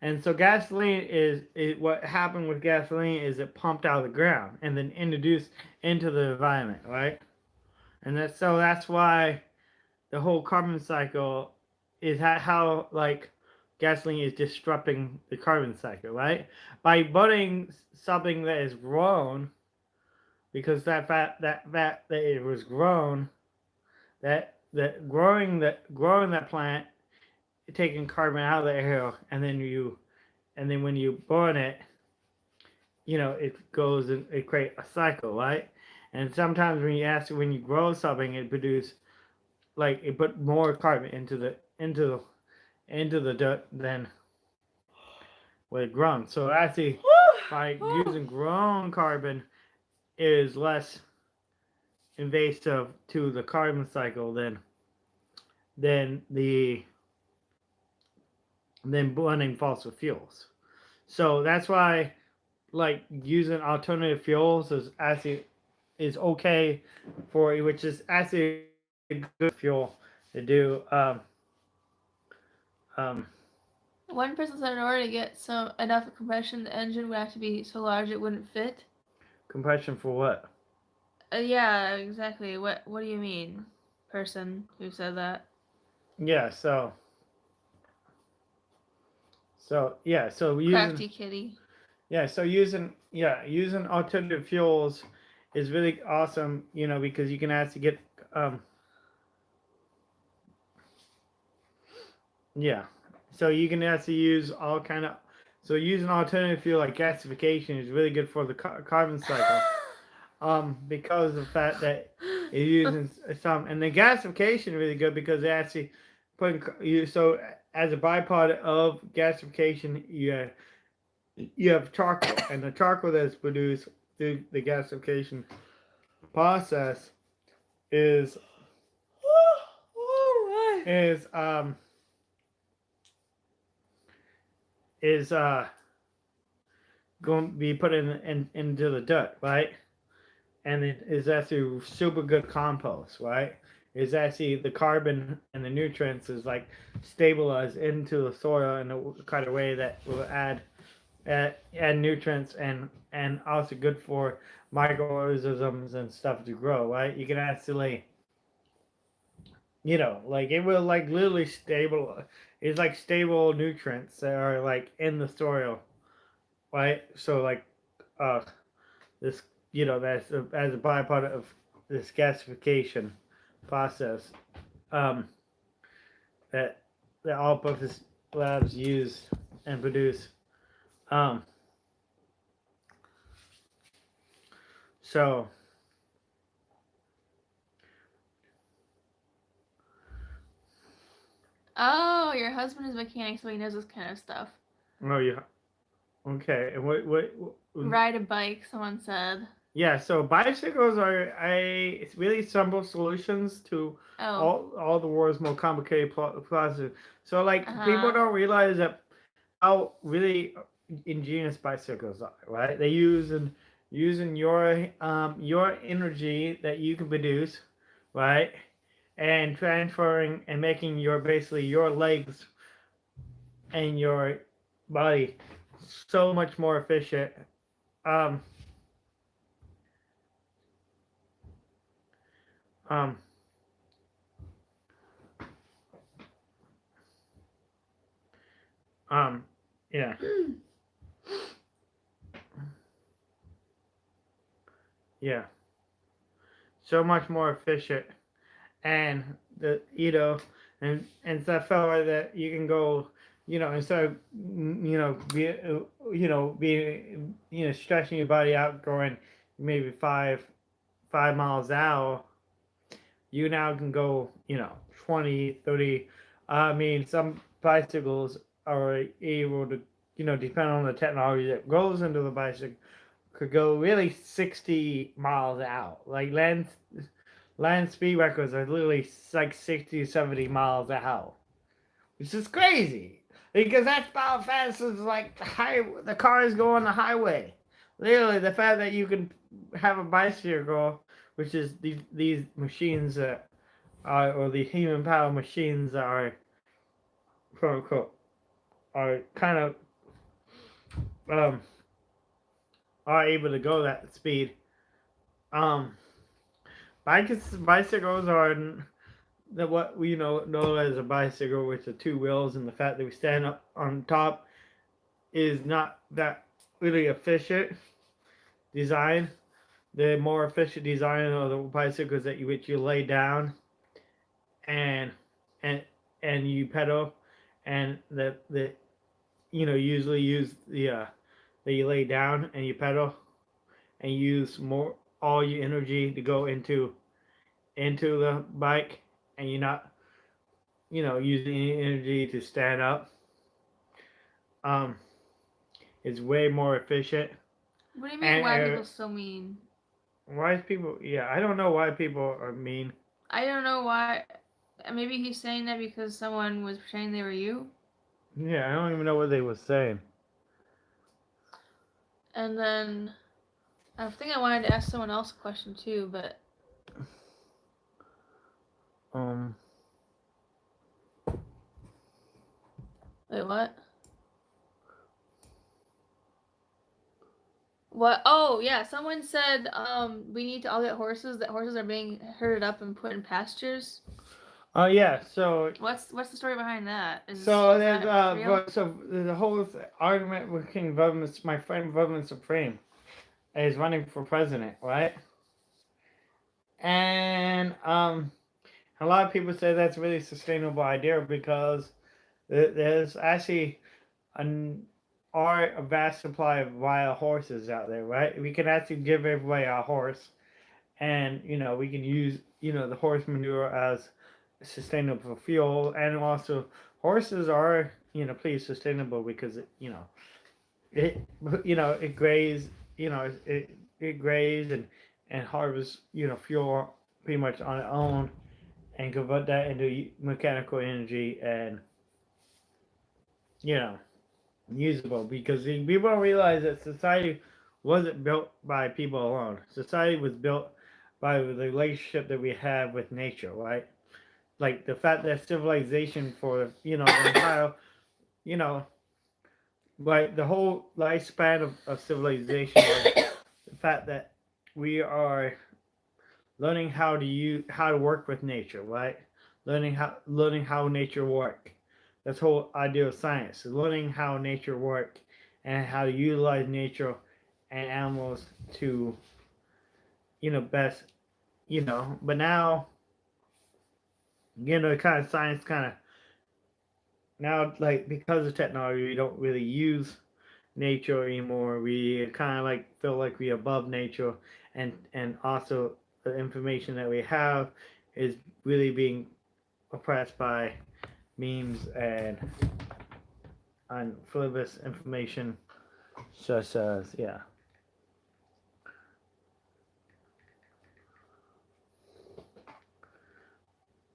Speaker 1: And so gasoline is what happened with gasoline is it pumped out of the ground and then introduced into the environment, right? And that's why the whole carbon cycle is how like gasoline is disrupting the carbon cycle, right? By burning something that is grown, because that it was grown, that growing that plant, taking carbon out of the air, and then when you burn it, it goes and it creates a cycle, right? And sometimes when you grow something, it put more carbon into the dirt than with grown. So actually, by using grown carbon, is less invasive to the carbon cycle than burning fossil fuels. So that's why, like, using alternative fuels is okay which is actually a good fuel to do.
Speaker 2: 1% said in order to get enough compression, the engine would have to be so large it wouldn't fit.
Speaker 1: Compression for what?
Speaker 2: Yeah, exactly. What do you mean, person who said that?
Speaker 1: Yeah, so using
Speaker 2: Crafty kitty.
Speaker 1: Yeah, so using alternative fuels is really awesome, because you can actually get so you can actually use all kind of using alternative fuel like gasification is really good for the carbon cycle. Because of the fact that it uses some, and the gasification is really good because they actually so as a byproduct of gasification, you have charcoal, and the charcoal that's produced through the gasification process is going to be put into the dirt, right? And it is actually super good compost, right? It's actually the carbon and the nutrients is like stabilized into the soil in a kind of way that will add nutrients and also good for microorganisms and stuff to grow, right? You can actually, like it will like literally stable. It's like stable nutrients that are like in the soil, right? So like, this, that's as a byproduct of this gasification process, that all purpose labs use and produce. So,
Speaker 2: oh, your husband is a mechanic, so he knows this kind of stuff.
Speaker 1: oh yeah, okay. And what
Speaker 2: ride a bike? Someone said.
Speaker 1: Yeah, so bicycles are it's really simple solutions to all the world's more complicated processes. So like people don't realize that how really ingenious bicycles are, right? They using your energy that you can produce, right? And transferring and making your basically your legs and your body so much more efficient. Um um yeah. Yeah. So much more efficient. And and it's that fella that you can go, instead of being stretching your body out going maybe 5 miles an hour, you now can go 20, 30. I mean, some bicycles are able to, depend on the technology that goes into the bicycle, could go really 60 miles out. Like land speed records are literally like 60, 70 miles an hour, which is crazy because that's about fast as like the cars go on the highway. Literally, the fact that you can have a bicycle, which is these machines that are, or the human power machines that are, quote unquote, are kind of um are able to go that speed. Um, bicycles are what we know as a bicycle, with the two wheels, and the fact that we stand up on top is not that really efficient design. The more efficient design of the bicycles that which you lay down and and and you pedal, and the usually use that you lay down and you pedal and use more all your energy to go into the bike, and you're not using any energy to stand up. Um, it's way more efficient.
Speaker 2: What do you mean? Why are people so mean?
Speaker 1: Why is people? Yeah, I don't know why people are mean.
Speaker 2: I don't know why. Maybe he's saying that because someone was saying they were you.
Speaker 1: Yeah, I don't even know what they were saying.
Speaker 2: And then I think I wanted to ask someone else a question too, but wait, what? What? Oh, yeah. Someone said we need to all get horses. That horses are being herded up and put in pastures.
Speaker 1: Oh yeah. So
Speaker 2: what's the story behind that? Is
Speaker 1: there's
Speaker 2: that real?
Speaker 1: so the whole argument with King Vladimir, my friend Vladimir Supreme, is running for president, right? And a lot of people say that's a really sustainable idea because there's actually a vast supply of wild horses out there, right? We can actually give everybody a horse, and we can use the horse manure as sustainable fuel, and also horses are pretty sustainable because it graze it graze and harvest fuel pretty much on its own, and convert that into mechanical energy, and usable, because people don't realize that society wasn't built by people alone. Society was built by the relationship that we have with nature, right? Like the fact that civilization for the entire you know like the whole lifespan of civilization was the fact that we are learning how to work with nature, right? Learning how nature work. That's the whole idea of science, is learning how nature work and how to utilize nature and animals to best but now kind of science kind of now, like, because of technology, we don't really use nature anymore. We kind of like feel like we're above nature, and also the information that we have is really being oppressed by memes and frivolous information, such as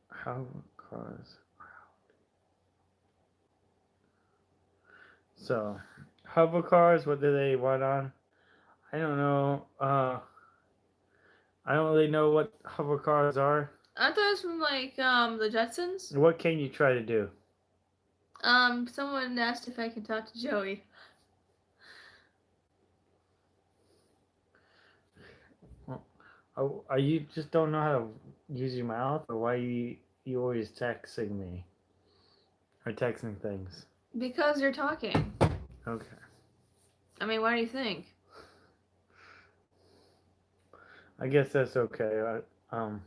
Speaker 1: how cars. So, hover cars, what do they run on? I don't know. I don't really know what hover cars are.
Speaker 2: Aren't those from like the Jetsons?
Speaker 1: What can you try to do?
Speaker 2: Someone asked if I can talk to Joey.
Speaker 1: Are you just don't know how to use your mouth, or why you always texting me or texting things?
Speaker 2: Because you're talking.
Speaker 1: Okay.
Speaker 2: I mean, what do you think?
Speaker 1: I guess that's okay. Oh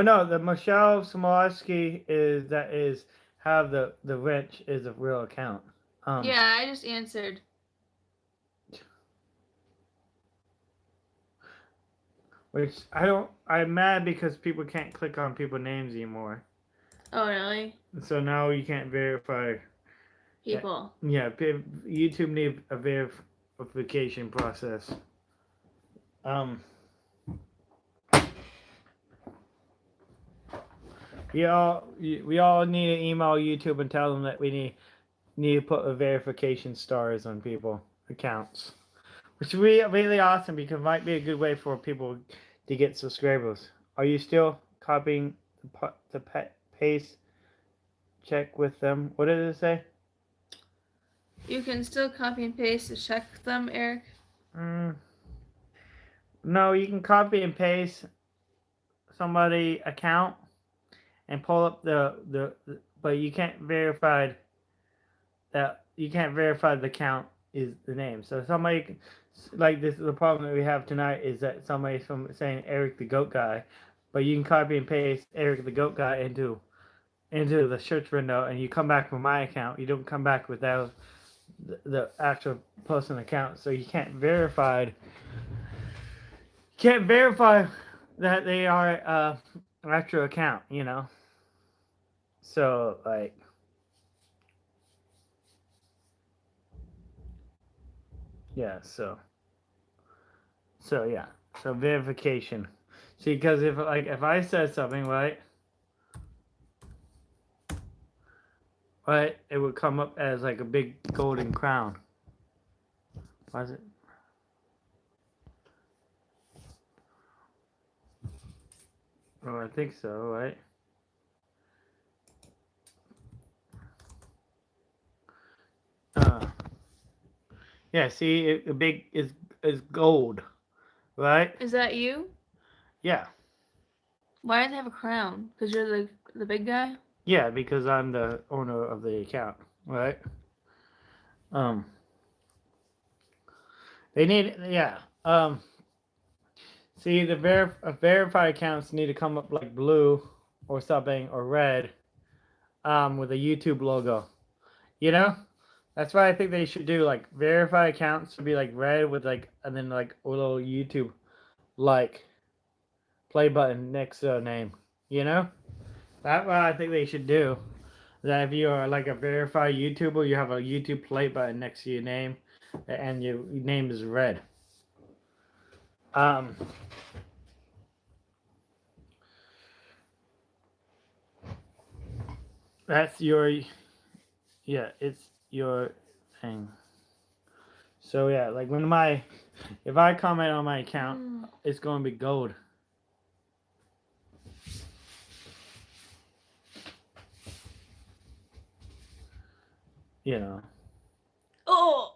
Speaker 1: no, the Michelle Smolarski is have the wrench is a real account.
Speaker 2: Yeah, I just answered.
Speaker 1: Which I'm mad because people can't click on people's names anymore.
Speaker 2: Oh really?
Speaker 1: So now you can't verify
Speaker 2: people.
Speaker 1: Yeah, YouTube need a verification process. We all need to email YouTube and tell them that we need to put a verification stars on people accounts, which would be really awesome because it might be a good way for people to get subscribers. Are you still copying the paste? Check with them. What did it say?
Speaker 2: You can still copy and paste to check them, Eric.
Speaker 1: No, you can copy and paste somebody account and pull up the but you can't verify that the account is the name. So somebody like this, the problem that we have tonight is that somebody's from saying Eric the Goat Guy, but you can copy and paste Eric the Goat Guy into the search window, and you come back from my account. You don't come back without the actual person account, so you can't verify that they are an actual account, So like, yeah, so yeah, so verification. See, because if I said something, right, it would come up as like a big golden crown. Was it? Oh, I think so, right? Yeah, see, a big is gold, right?
Speaker 2: Is that you?
Speaker 1: Yeah.
Speaker 2: Why does it have a crown? Because you're the big guy?
Speaker 1: Yeah, because I'm the owner of the account, right? They need, yeah. See, the verified accounts need to come up like blue or something or red, with a YouTube logo. That's why I think they should do like verified accounts to be like red with like, and then like a little YouTube like play button next to the name. That's what I think they should do. That if you are like a verified YouTuber, you have a YouTube play button next to your name, and your name is red. That's it's your thing. So yeah, like if I comment on my account, it's going to be gold.
Speaker 2: Oh,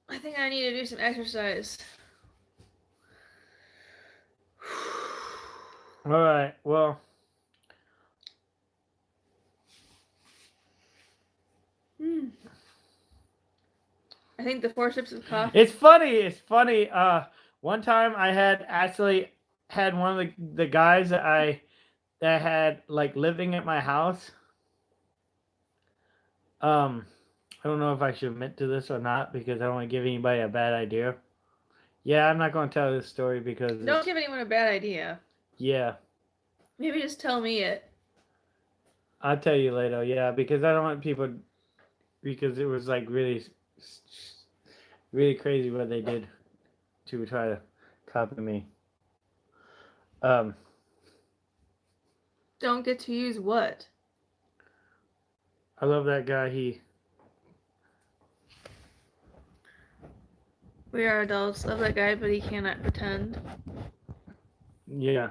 Speaker 2: I think I need to do some exercise.
Speaker 1: All right, well.
Speaker 2: I think the 4 sips of coffee.
Speaker 1: It's funny. One time I had actually had one of the guys that had like living at my house. I don't know if I should admit to this or not because I don't want to give anybody a bad idea. Yeah, I'm not going to tell this story because
Speaker 2: don't give anyone a bad idea.
Speaker 1: Yeah.
Speaker 2: Maybe just tell me it.
Speaker 1: I'll tell you later. Yeah, because I don't want people because it was like really crazy what they did to try to copy me.
Speaker 2: Don't get to use what?
Speaker 1: I love that guy.
Speaker 2: We are adults. Love that guy, but he cannot pretend.
Speaker 1: Yeah.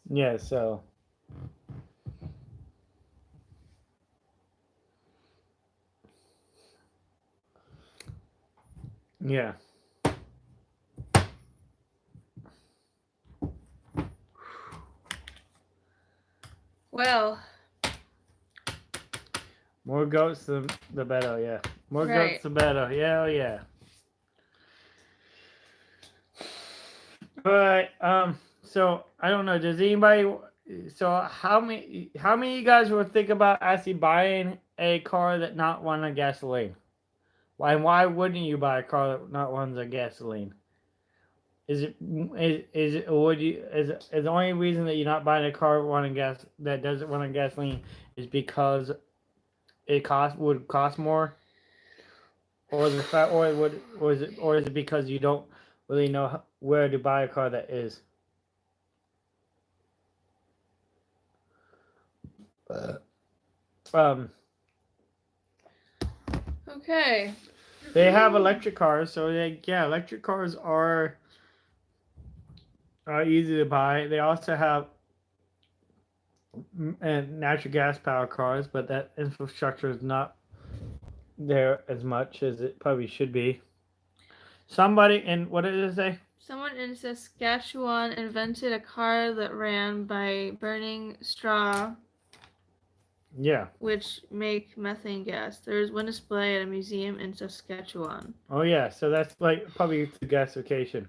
Speaker 1: Yeah, so. Yeah.
Speaker 2: Well.
Speaker 1: More goats, the better, yeah. More goats, the better. Yeah, yeah. Alright, so, I don't know, does anybody, so how many of you guys would think about actually buying a car that not runs on gasoline? Why wouldn't you buy a car that not runs on gasoline? Is the only reason that you're not buying a car running gas that doesn't run on gasoline is because it would cost more, or is it because you don't really know where to buy a car that is?
Speaker 2: Okay.
Speaker 1: They have electric cars, so electric cars are easy to buy. They also have natural gas power cars, but that infrastructure is not there as much as it probably should be. Somebody in, what did it say?
Speaker 2: Someone in Saskatchewan invented a car that ran by burning straw.
Speaker 1: Yeah.
Speaker 2: Which make methane gas. There's one display at a museum in Saskatchewan.
Speaker 1: Oh yeah, so that's like probably the gasification.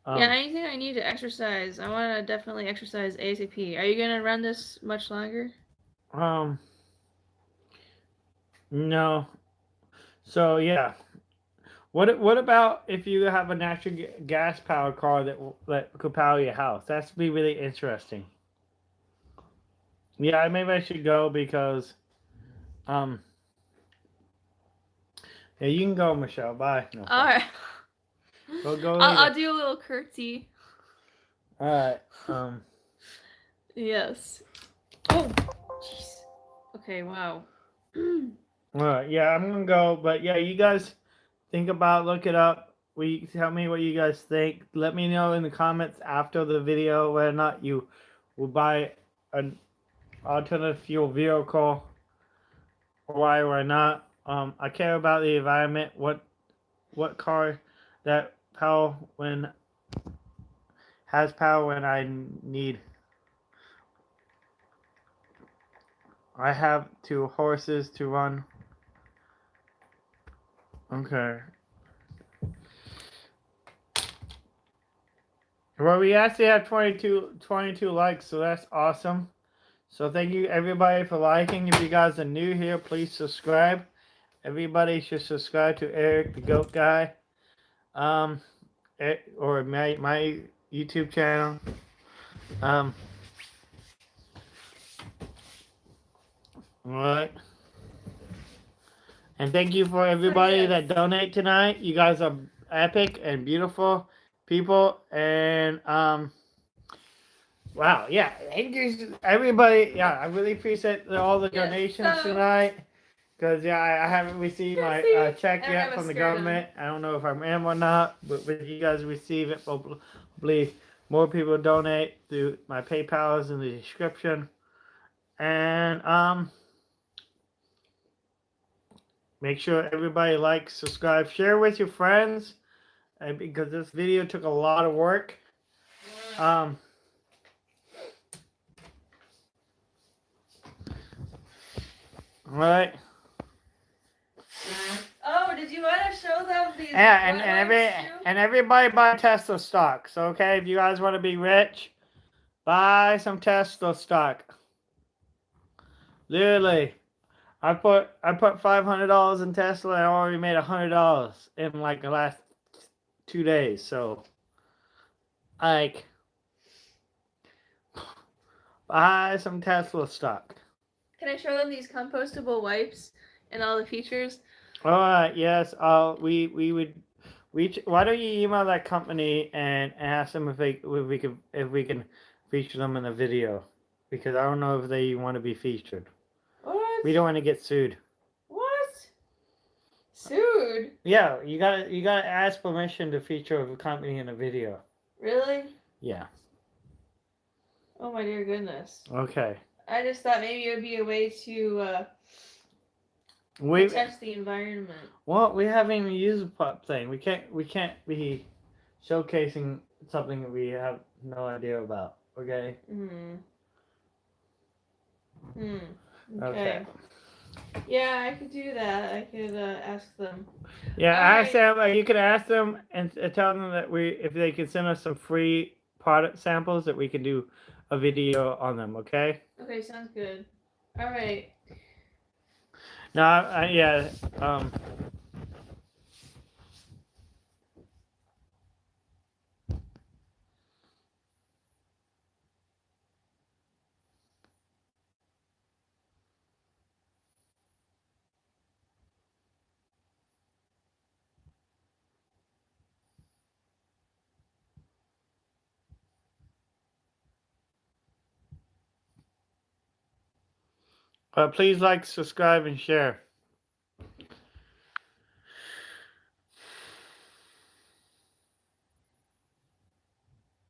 Speaker 2: Yeah, anything I need to exercise. I want to definitely exercise ASAP. Are you gonna run this much longer?
Speaker 1: No. So yeah. What about if you have a natural gas powered car that could power your house? That's be really interesting. Yeah, maybe I should go because yeah, you can go, Michelle. Bye. No,
Speaker 2: all right. I'll do a little curtsy.
Speaker 1: All right.
Speaker 2: Yes. Oh, jeez. Okay. Wow.
Speaker 1: All right. Yeah, I'm gonna go, but yeah, you guys think about, look it up. Tell me what you guys think. Let me know in the comments after the video whether or not you will buy an alternative fuel vehicle or why or not. I care about the environment. What car that has power when I need. I have 2 horses to run. Okay. Well, we actually have 22 likes, so that's awesome. So thank you everybody for liking. If you guys are new here, please subscribe. Everybody should subscribe to Eric the Goat Guy, or my YouTube channel. Alright. And thank you for everybody that donate tonight. You guys are epic and beautiful people. And wow, yeah. Thank you everybody. Yeah, I really appreciate all the donations tonight. Because I haven't received my check yet from the government. I don't know if I am or not, but when you guys receive it, hopefully more people donate through my PayPal is in the description. And make sure everybody likes, subscribe, share with your friends, because this video took a lot of work. All right.
Speaker 2: Oh, did you want to show them the
Speaker 1: Yeah, and everybody buy Tesla stocks. Okay, if you guys want to be rich, buy some Tesla stock. Literally, I put $500 in Tesla and I already made $100 in like the last 2 days. So, like, buy some Tesla stock.
Speaker 2: Can I show them these compostable wipes and all the features?
Speaker 1: All right. Yes. We would. Why don't you email that company and ask them if we can feature them in the video, because I don't know if they want to be featured.
Speaker 2: What?
Speaker 1: We don't want to get sued.
Speaker 2: What? Sued?
Speaker 1: Yeah, you gotta ask permission to feature a company in a video.
Speaker 2: Really?
Speaker 1: Yeah.
Speaker 2: Oh my dear goodness.
Speaker 1: Okay.
Speaker 2: I just thought maybe it would be a way to protect the environment.
Speaker 1: Well, we haven't even used the pop thing. We can't be showcasing something that we have no idea about. Okay.
Speaker 2: Okay. Yeah, I could do that. I could ask them.
Speaker 1: Yeah, ask them. You can ask them and tell them that if they can send us some free product samples, that we can do a video on them. Okay.
Speaker 2: Okay, sounds good. All right.
Speaker 1: No, yeah. Please like, subscribe, and share.